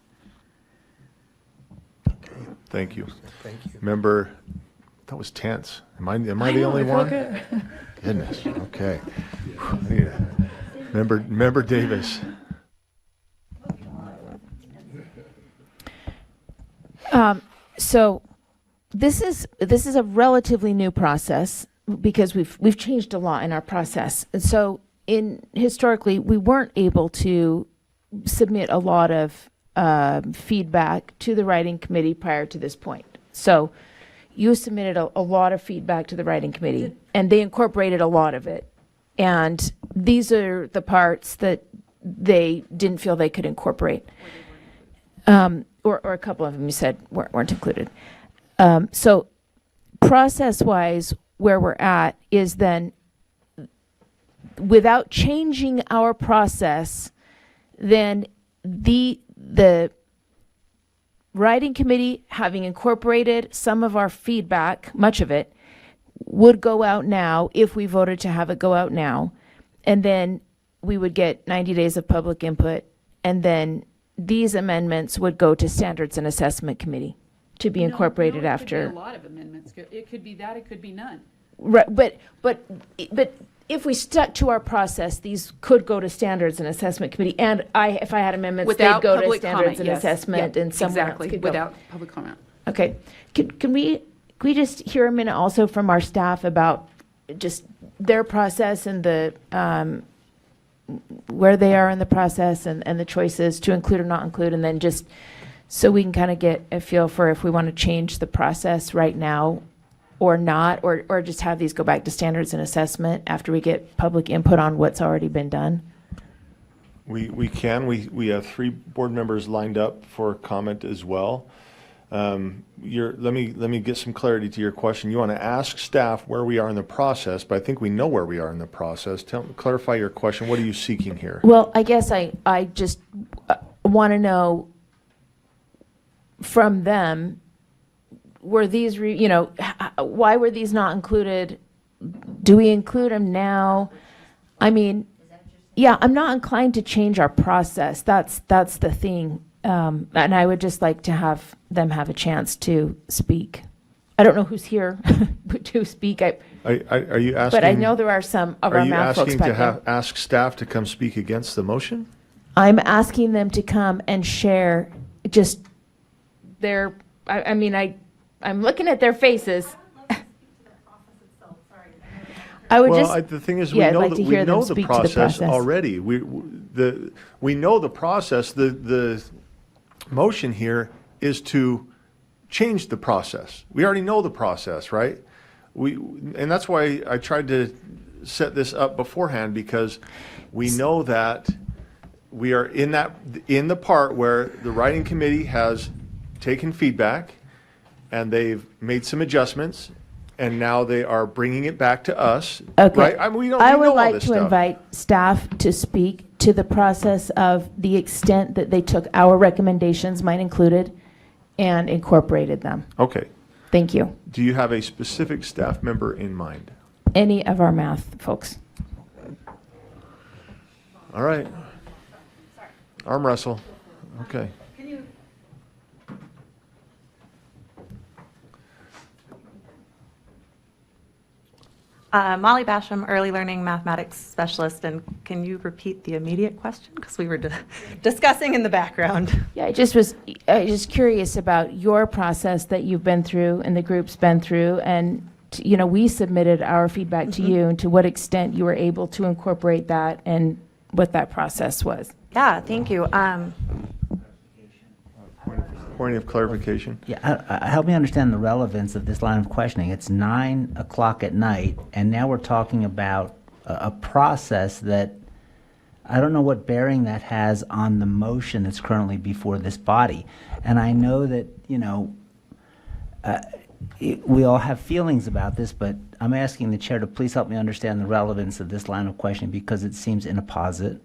Thank you. Thank you. Member, that was tense. Am I the only one? Goodness, okay. Member Davis. So this is a relatively new process because we've changed a lot in our process. And so historically, we weren't able to submit a lot of feedback to the writing committee prior to this point. So you submitted a lot of feedback to the writing committee, and they incorporated a lot of it. And these are the parts that they didn't feel they could incorporate. Or a couple of them you said weren't included. So process-wise, where we're at is then, without changing our process, then the writing committee, having incorporated some of our feedback, much of it, would go out now if we voted to have it go out now. And then we would get 90 days of public input, and then these amendments would go to Standards and Assessment Committee to be incorporated after. It could be a lot of amendments. It could be that, it could be none. Right, but if we stuck to our process, these could go to Standards and Assessment Committee, and if I had amendments, they'd Without go to public Standards comment, and yes. Assessment, Yep, and someone else exactly, could go. without public comment. Okay, can we just hear a minute also from our staff about just their process and the where they are in the process and the choices to include or not include, and then just so we can kind of get a feel for if we want to change the process right now or not, or just have these go back to Standards and Assessment after we get public input on what's already been done? We can. We have 3 board members lined up for comment as well. Let me get some clarity to your question. You want to ask staff where we are in the process, but I think we know where we are in the process. Clarify your question. What are you seeking here? Well, I guess I just want to know from them, were these, why were these not included? Do we include them now? I mean, yeah, I'm not inclined to change our process. That's the thing. And I would just like to have them have a chance to speak. I don't know who's here to speak. Are you asking? But I know there are some of our math folks back there. Are you asking to ask staff to come speak against the motion? I'm asking them to come and share just their, I'm looking at their faces. I would Well, just, the thing is, yeah, I'd we know like that to we hear them know the speak to the process process. already. We know the process. The motion here is to change the process. We already know the process, right? And that's why I tried to set this up beforehand, because we know that we are in the part where the writing committee has taken feedback and they've made some adjustments, and now they are bringing it back to us. Okay. Right? I mean, we I know would all like this to stuff. invite staff to speak to the process of the extent that they took our recommendations, mine included, and incorporated them. Okay. Thank you. Do you have a specific staff member in mind? Any of our math folks. All right. Arm wrestle. Okay. Molly Basham, early learning mathematics specialist, and can you repeat the immediate question? Because we were discussing in the background. Yeah, I was just curious about your process that you've been through and the group's been through, and we submitted our feedback to you, and to what extent you were able to incorporate that and what that process was. Yeah, thank you. Point of clarification. Yeah, help me understand the relevance of this line of questioning. It's 9 o'clock at night, and now we're talking about a process that I don't know what bearing that has on the motion that's currently before this body. And I know that, we all have feelings about this, but I'm asking the chair to please help me understand the relevance of this line of questioning, because it seems inapposite.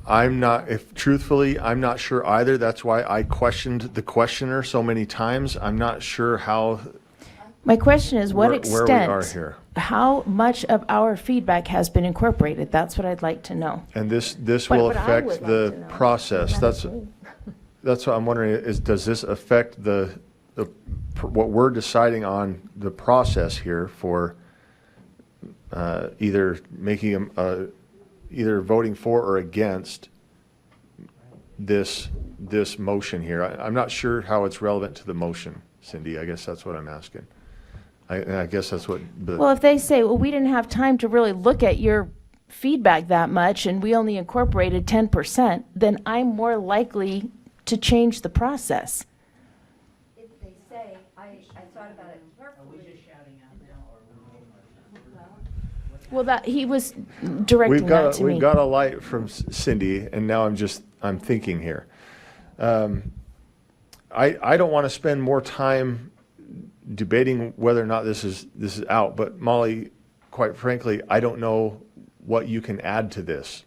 I'm not, truthfully, I'm not sure either. That's why I questioned the questioner so many times. I'm not sure how My question is, what where extent? we are here. How much of our feedback has been incorporated? That's what I'd like to know. And this But- will but I affect would like the to know. process. That's what I'm wondering, is, does this affect what we're deciding on the process here for either making either voting for or against this motion here? I'm not sure how it's relevant to the motion, Cindy. I guess that's what I'm asking. I guess that's what. Well, if they say, well, we didn't have time to really look at your feedback that much and we only incorporated 10%, then I'm more likely to change the process. If they say, I thought about it carefully. Well, that, he was directing that to me. We've got a light from Cindy, and now I'm thinking here. I don't want to spend more time debating whether or not this is out, but Molly, quite frankly, I don't know what you can add to this.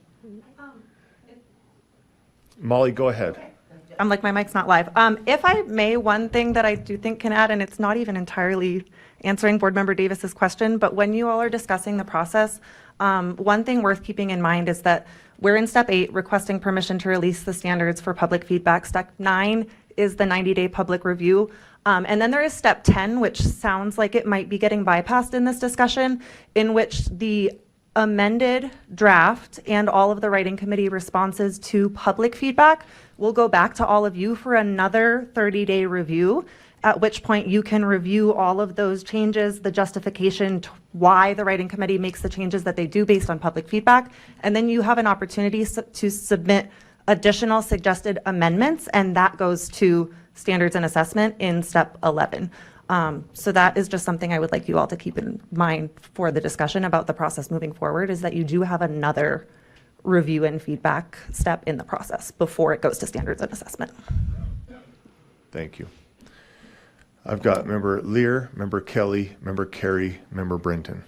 Molly, go ahead. I'm like, my mic's not live. If I may, one thing that I do think can add, and it's not even entirely answering Board Member Davis's question, but when you all are discussing the process, one thing worth keeping in mind is that we're in step 8, requesting permission to release the standards for public feedback. Step 9 is the 90-day public review. And then there is step 10, which sounds like it might be getting bypassed in this discussion, in which the amended draft and all of the writing committee responses to public feedback will go back to all of you for another 30-day review, at which point you can review all of those changes, the justification why the writing committee makes the changes that they do based on public feedback, and then you have an opportunity to submit additional suggested amendments, and that goes to standards and assessment in step 11. So that is just something I would like you all to keep in mind for the discussion about the process moving forward, is that you do have another review and feedback step in the process before it goes to standards and assessment. Thank you. I've got Member Lear, Member Kelly, Member Carey, Member Brenton.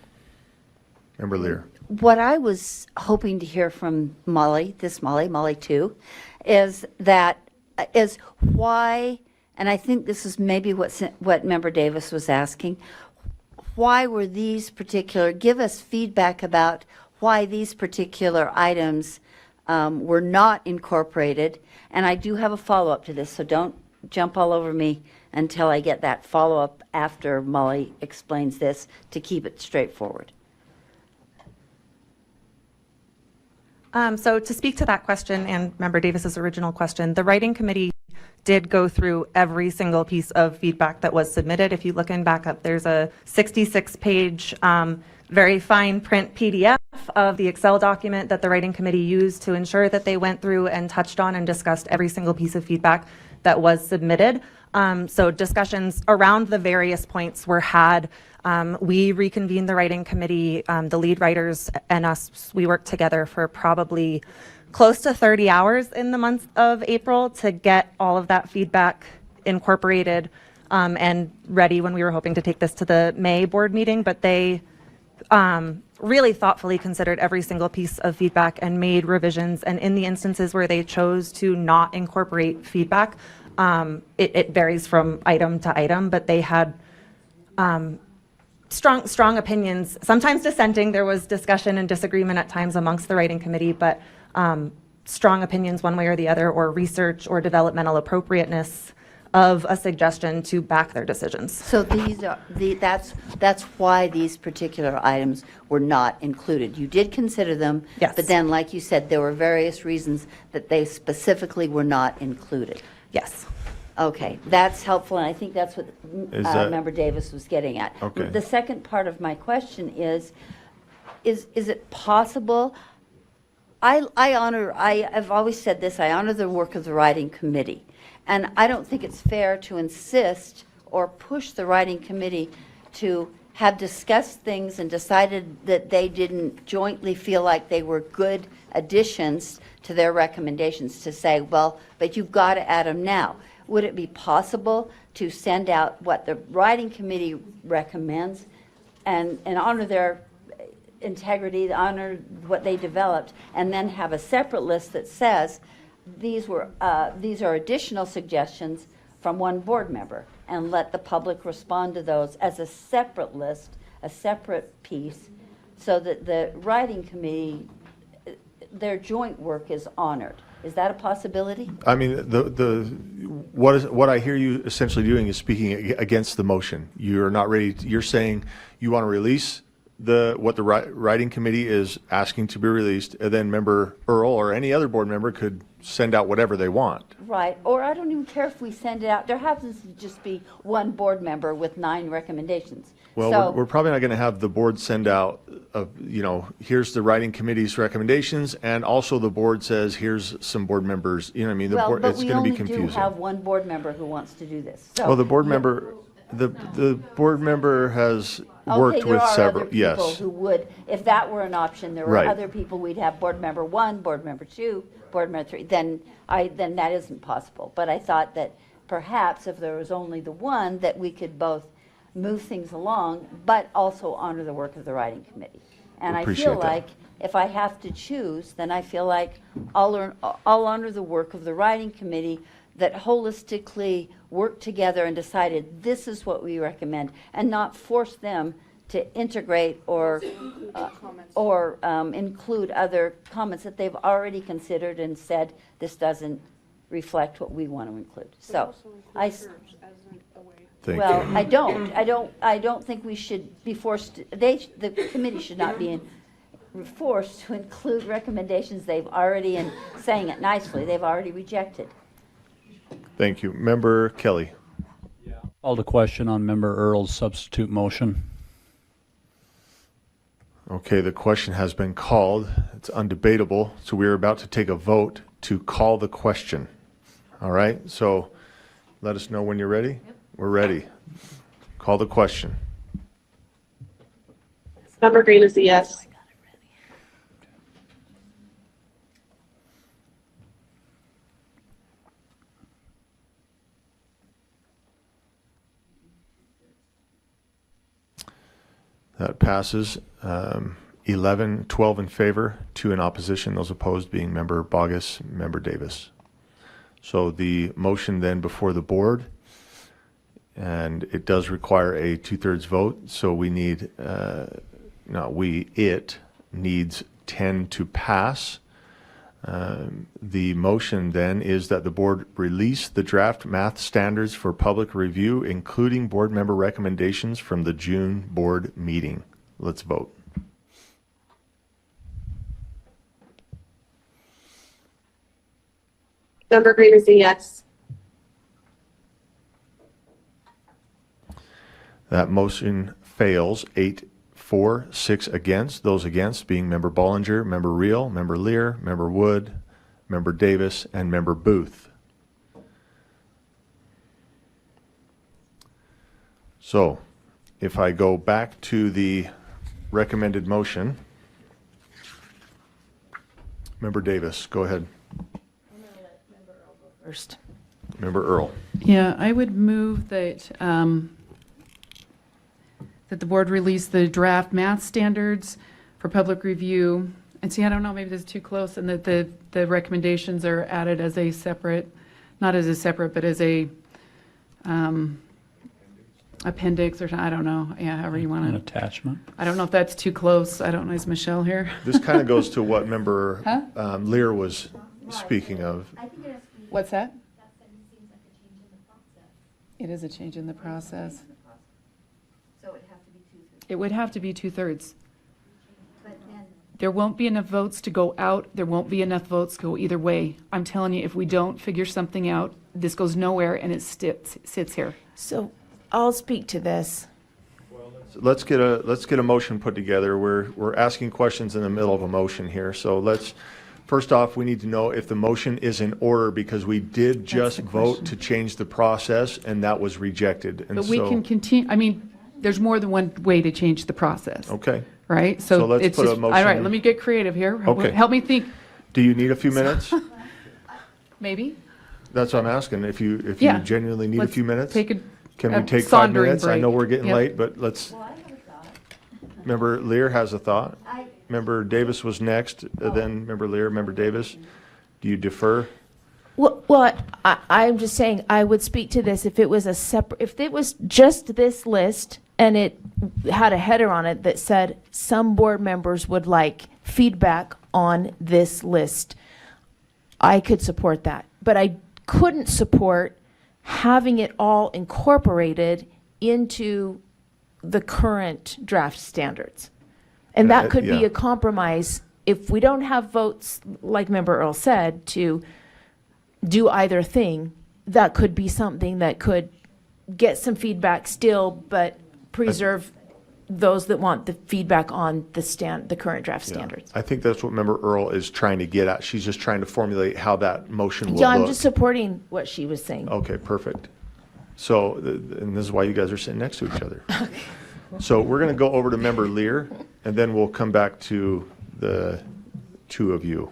Member Lear. What I was hoping to hear from Molly 2, is why, and I think this is maybe what Member Davis was asking, why were these particular, give us feedback about why these particular items were not incorporated. And I do have a follow-up to this, so don't jump all over me until I get that follow-up after Molly explains this, to keep it straightforward. So to speak to that question and Member Davis's original question, the writing committee did go through every single piece of feedback that was submitted. If you look in backup, there's a 66-page, very fine print PDF of the Excel document that the writing committee used to ensure that they went through and touched on and discussed every single piece of feedback that was submitted. So discussions around the various points were had. We reconvened the writing committee, the lead writers and us, we worked together for probably close to 30 hours in the month of April to get all of that feedback incorporated and ready when we were hoping to take this to the May board meeting. But they really thoughtfully considered every single piece of feedback and made revisions. And in the instances where they chose to not incorporate feedback, it varies from item to item, but they had strong opinions, sometimes dissenting. There was discussion and disagreement at times amongst the writing committee, but strong opinions one way or the other, or research or developmental appropriateness of a suggestion to back their decisions. So these are that's why these particular items were not included. You did consider them, Yes. but then, like you said, there were various reasons that they specifically were not included. Yes. Okay, that's helpful, and I think that's what Member Davis was getting at. Okay. The second part of my question is it possible? I've always said this, I honor the work of the writing committee. And I don't think it's fair to insist or push the writing committee to have discussed things and decided that they didn't jointly feel like they were good additions to their recommendations, to say, well, but you've got to add them now. Would it be possible to send out what the writing committee recommends and honor their integrity, honor what they developed, and then have a separate list that says, these are additional suggestions, from one board member and let the public respond to those as a separate list, a separate piece, so that the writing committee, their joint work is honored. Is that a possibility? I mean, what I hear you essentially doing is speaking against the motion. You're not ready, you're saying you want to release what the writing committee is asking to be released, and then member Earl or any other board member could send out whatever they want. Right, or I don't even care if we send it out. There happens to just be one board member with 9 recommendations. Well, So- we're probably not going to have the board send out, here's the writing committee's recommendations, and also the board says, here's some board members, you know what I mean? The Well, board, but it's we going to be only do confusing. have one board member who wants to do this. So- Well, the board member, the board member has worked with several, Okay, there are other people yes. who would, if that were an option, there were Right. other people, we'd have board member 1, board member 2, board member 3, then that isn't possible. But I thought that perhaps if there was only the one, that we could both move things along, but also honor the work of the writing committee. And I feel Appreciate that. like if I have to choose, then I feel like I'll honor the work of the writing committee that holistically worked together and decided this is what we recommend, and not force them to integrate or include other comments that they've already considered and said, this doesn't reflect what we want to include. So, Thank well, you. I don't think we should be forced, the committee should not be forced to include recommendations they've already, and saying it nicely, they've already rejected. Thank you. Member Kelly. Called a question on Member Earl's substitute motion. Okay, the question has been called. It's undebatable. So we're about to take a vote to call the question. All right, so let us know when you're ready. We're ready. Call the question. Member Green is a yes. That passes 11, 12 in favor, 2 in opposition, those opposed being Member Bogus, Member Davis. So the motion then before the board, and it does require a 2/3 vote, so we need, it needs 10 to pass. The motion then is that the board release the draft math standards for public review, including board member recommendations from the June board meeting. Let's vote. Member Green is a yes. That motion fails 8-4, 6 against. Those against being Member Bollinger, Member Reel, Member Lear, Member Wood, Member Davis, and Member Booth. So, if I go back to the recommended motion, Member Davis, go ahead. First. Member Earl. Yeah, I would move that, that the board release the draft math standards for public review. And see, I don't know, maybe this is too close, and that the recommendations are added as a separate, not as a separate, but as a appendix or something, I don't know, yeah, however you An want to. attachment. I don't know if that's too close. I don't know, is Michelle here? This kind of goes to what Member Huh? Lear was speaking of. What's that? It is a change in the process. So it has to be 2/3. It would have to be 2/3. There won't be enough votes to go out. There won't be enough votes to go either way. I'm telling you, if we don't figure something out, this goes nowhere and it sits here. So I'll speak to this. Let's get a motion put together. We're asking questions in the middle of a motion here. So first off, we need to know if the motion is in order, because we did just vote to change the process and that was rejected. And But we so- can continue, I mean, there's more than one way to change the process, Okay. right? So let's it's put a just- motion All right, in. let me get creative here. Okay. Help me think, Do you need a few minutes? maybe? That's what I'm asking. If you Yeah. genuinely need a Let's few minutes? take a Can we a take 5 sauntering minutes? I know break. we're getting Yep. late, but let's. Member Lear has a thought. Member Davis was next, then Member Lear, Member Davis. Do you defer? Well, I'm just saying, I would speak to this if it was a separate, if it was just this list and it had a header on it that said some board members would like feedback on this list, I could support that. But I couldn't support having it all incorporated into the current draft standards. And that could be yeah. a compromise if we don't have votes, like Member Earl said, to do either thing. That could be something that could get some feedback still, but preserve those that want the feedback on the current draft Yeah. standards. I think that's what Member Earl is trying to get at. She's just trying to formulate how that motion will Yeah, I'm look. just supporting what she was saying. Okay, perfect. So, and this is why you guys are sitting next to each other. So we're going to go over to Member Lear, and then we'll come back to the two of you.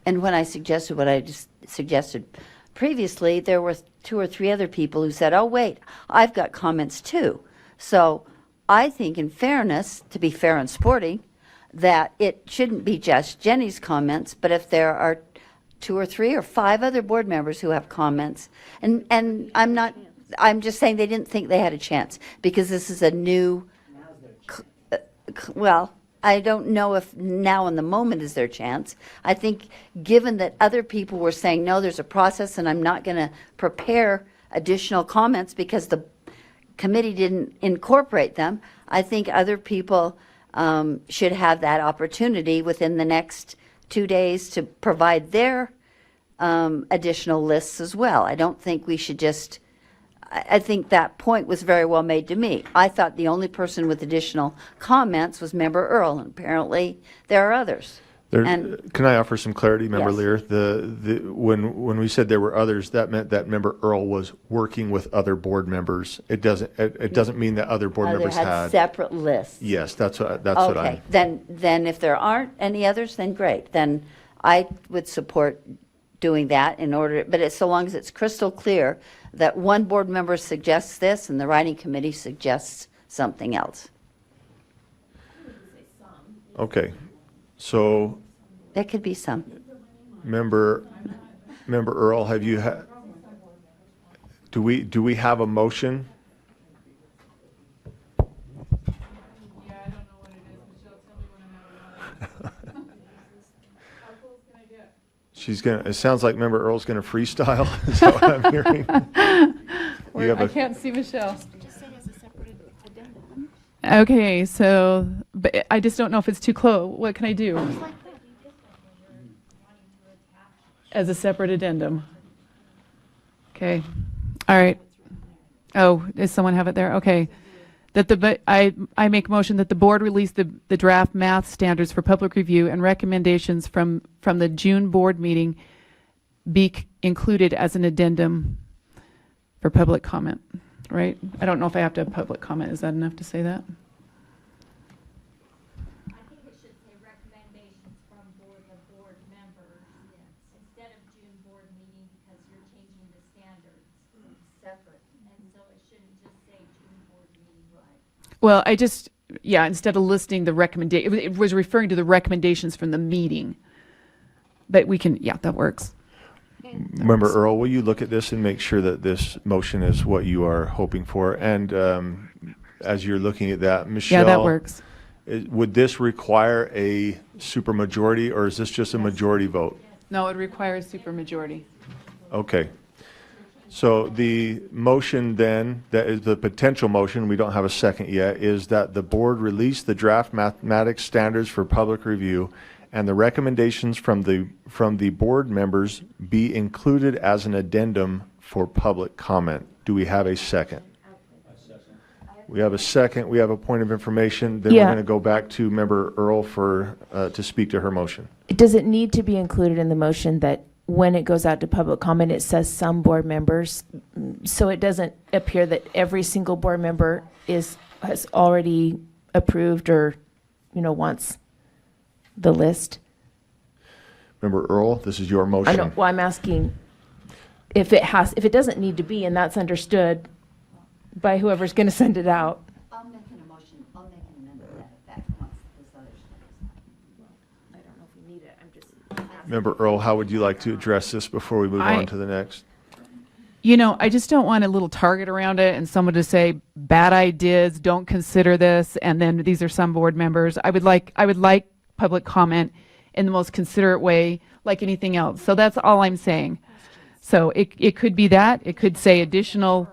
And when I suggested what I just suggested previously, there were 2 or 3 other people who said, oh, wait, I've got comments too. So I think in fairness, to be fair and sporting, that it shouldn't be just Jenny's comments, but if there are 2 or 3 or 5 other board members who have comments, and I'm just saying they didn't think they had a chance, because this is a new, well, I don't know if now in the moment is their chance. I think given that other people were saying, no, there's a process and I'm not going to prepare additional comments because the committee didn't incorporate them, I think other people should have that opportunity within the next 2 days to provide their additional lists as well. I don't think we should just, I think that point was very well made to me. I thought the only person with additional comments was Member Earl, and apparently there are others. And Can I offer some clarity, Member Yes. Lear? When we said there were others, that meant that Member Earl was working with other board members. It doesn't mean that other board members had had. separate lists. Yes, that's what Okay, I'm. then if there aren't any others, then great. Then I would support doing that in order, but it's so long as it's crystal clear that one board member suggests this and the writing committee suggests something else. Okay, so There could be some. Member Earl, have you do we have a motion? It sounds like Member Earl's gonna freestyle, is what I'm hearing. You have I a- can't see Michelle. Okay, so, but I just don't know if it's too close. What can I do? As a separate addendum. Okay, all right. Oh, does someone have it there? Okay. I make motion that the board release the draft math standards for public review and recommendations from the June board meeting be included as an addendum for public comment, right? I don't know if I have to have public comment. Is that enough to say that? I think it should say recommendations from board members instead of June board meeting, because you're changing the standards. Separate. And so it shouldn't just say June board meeting. Right. Well, instead of listing the it was referring to the recommendations from the meeting. But we can, yeah, that works. Member Earl, will you look at this and make sure that this motion is what you are hoping for? And as you're looking at that, Michelle. Yeah, that works. Would this require a supermajority, or is this just a majority vote? No, it requires supermajority. Okay. So the motion then, that is the potential motion, we don't have a second yet, is that the board release the draft mathematics standards for public review and the recommendations from the board members be included as an addendum for public comment. Do we have a second? We have a second. We have a point of information. Then we're Yeah. going to go back to Member Earl to speak to her motion. Does it need to be included in the motion that when it goes out to public comment, it says some board members, so it doesn't appear that every single board member has already approved or, wants the list? Member Earl, this is your I motion. know, well, I'm asking if it doesn't need to be, and that's understood by whoever's going to send it out. I'll make an amendment to that effect once this other. I don't know if we need it, I'm just Member Earl, how would you like to address this before we move on to the next? You know, I just don't want a little target around it and someone to say, bad ideas, don't consider this, and then these are some board members. I would like public comment in the most considerate way, like anything else. So that's all I'm saying. So it could be that. It could say additional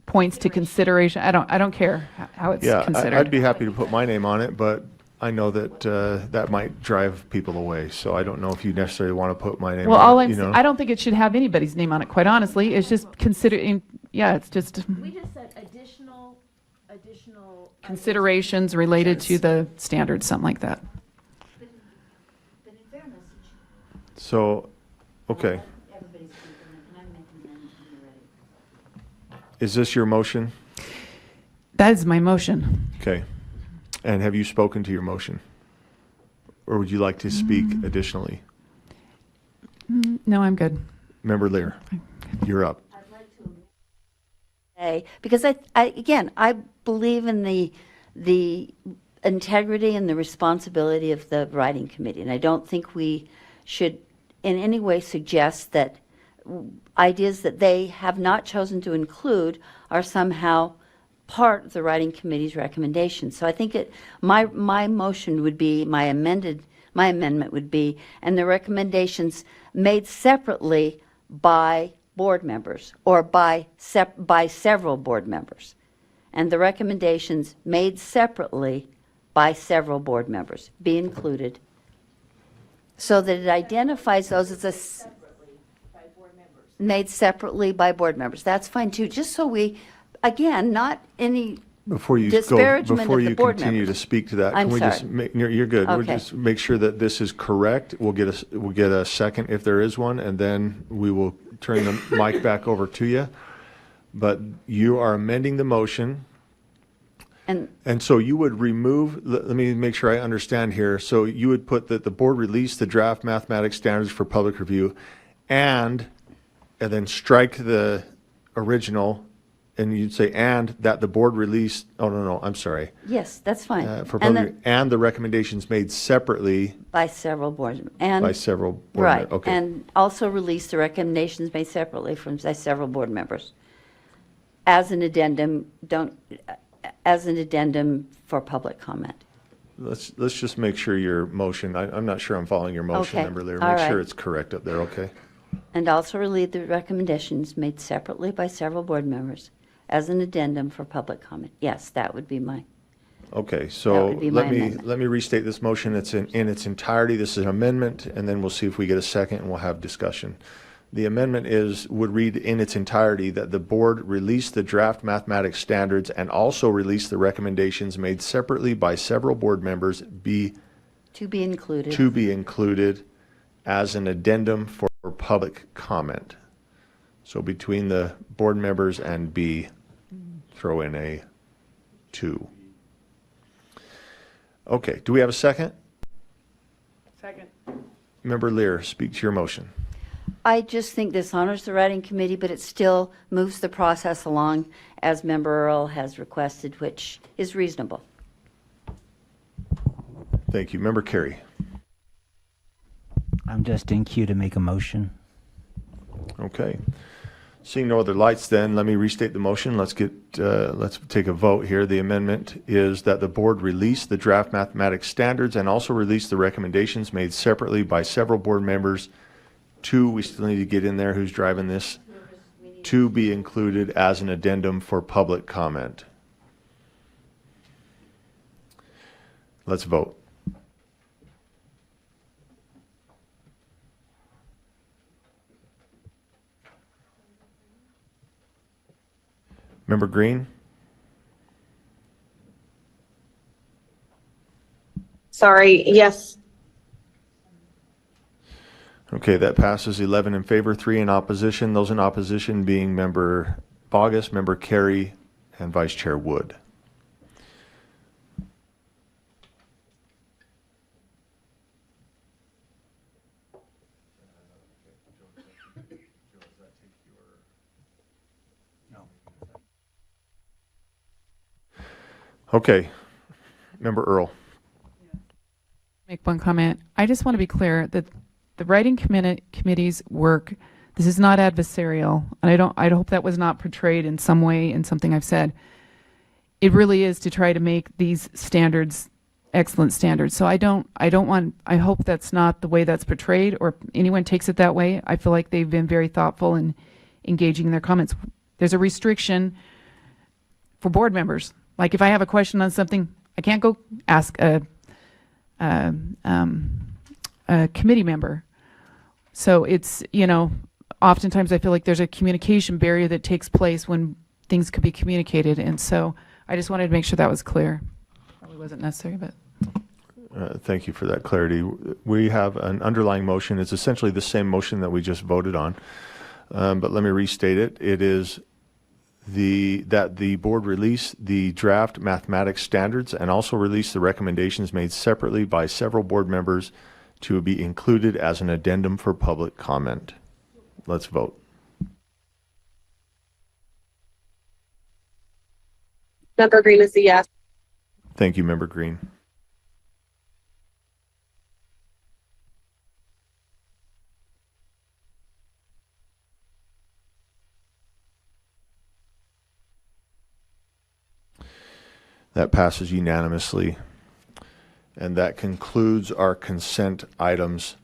points to consideration. I don't care how it's Yeah, considered. I'd be happy to put my name on it, but I know that that might drive people away. So I don't know if you necessarily want to put my name Well, on all it, I'm, you know? I don't think it should have anybody's name on it, quite honestly. It's just considering, yeah, it's just We just said additional considerations related to the standards, something like that. So, okay. Is this your motion? That is my motion. Okay. And have you spoken to your motion? Or would you like to speak Mm. additionally? No, I'm good. Member Lear, you're up. Because I believe in the integrity and the responsibility of the writing committee, and I don't think we should in any way suggest that ideas that they have not chosen to include are somehow part of the writing committee's recommendations. So I think my motion would be, my amendment would be, and the recommendations made separately by board members or by several board members. And the recommendations made separately by several board members be included so that it identifies those as made separately by board members. That's fine too, just so we, again, not any Before you disparagement before of the you board continue to members. speak to that, I'm can we just sorry. make, you're good. We'll Okay. just make sure that this is correct. We'll get a second if there is one, and then we will turn the mic back over to you. But you are amending the motion. And so you would remove, let me make sure I understand here. So you would put that the board release the draft mathematics standards for public review and then strike the original, and you'd say, and that the board released, oh, no, I'm sorry. Yes, that's fine. For And public, and the recommendations made separately by several board, and. by several board Right, members. Okay. and also release the recommendations made separately by several board members. As an addendum, as an addendum for public comment. Let's just make sure your motion, I'm not sure I'm following your motion, Okay, Member Lear. all Make sure right. it's correct up there, okay? And also release the recommendations made separately by several board members as an addendum for public comment. Yes, that would be my, Okay, so would be my let me amendment. restate this motion. It's in its entirety. This is an amendment, and then we'll see if we get a second, and we'll have discussion. The amendment would read in its entirety that the board release the draft mathematics standards and also release the recommendations made separately by several board members to be included. to be included as an addendum for public comment. So between the board members and B, throw in a 2. Okay, do we have a second? Second. Member Lear, speak to your motion. I just think this honors the writing committee, but it still moves the process along as Member Earl has requested, which is reasonable. Thank you. Member Carey. I'm just in queue to make a motion. Okay. Seeing no other lights then, let me restate the motion. Let's take a vote here. The amendment is that the board release the draft mathematics standards and also release the recommendations made separately by several board members. 2, we still need to get in there who's driving this, to be included as an addendum for public comment. Let's vote. Member Green? Sorry, yes. Okay, that passes 11 in favor, 3 in opposition. Those in opposition being Member Bogus, Member Carey, and Vice Chair Wood. Okay, Member Earl. Make one comment. I just want to be clear that the writing committee's work, this is not adversarial, and I hope that was not portrayed in some way in something I've said. It really is to try to make these standards excellent standards. So I hope that's not the way that's portrayed or anyone takes it that way. I feel like they've been very thoughtful in engaging in their comments. There's a restriction for board members. Like if I have a question on something, I can't go ask a committee member. So it's, oftentimes I feel like there's a communication barrier that takes place when things could be communicated. And so I just wanted to make sure that was clear. Probably wasn't necessary, but. Thank you for that clarity. We have an underlying motion. It's essentially the same motion that we just voted on. But let me restate it. It is that the board release the draft mathematics standards and also release the recommendations made separately by several board members to be included as an addendum for public comment. Let's vote. Member Green is a yes. Thank you, Member Green. That passes unanimously. And that concludes our consent items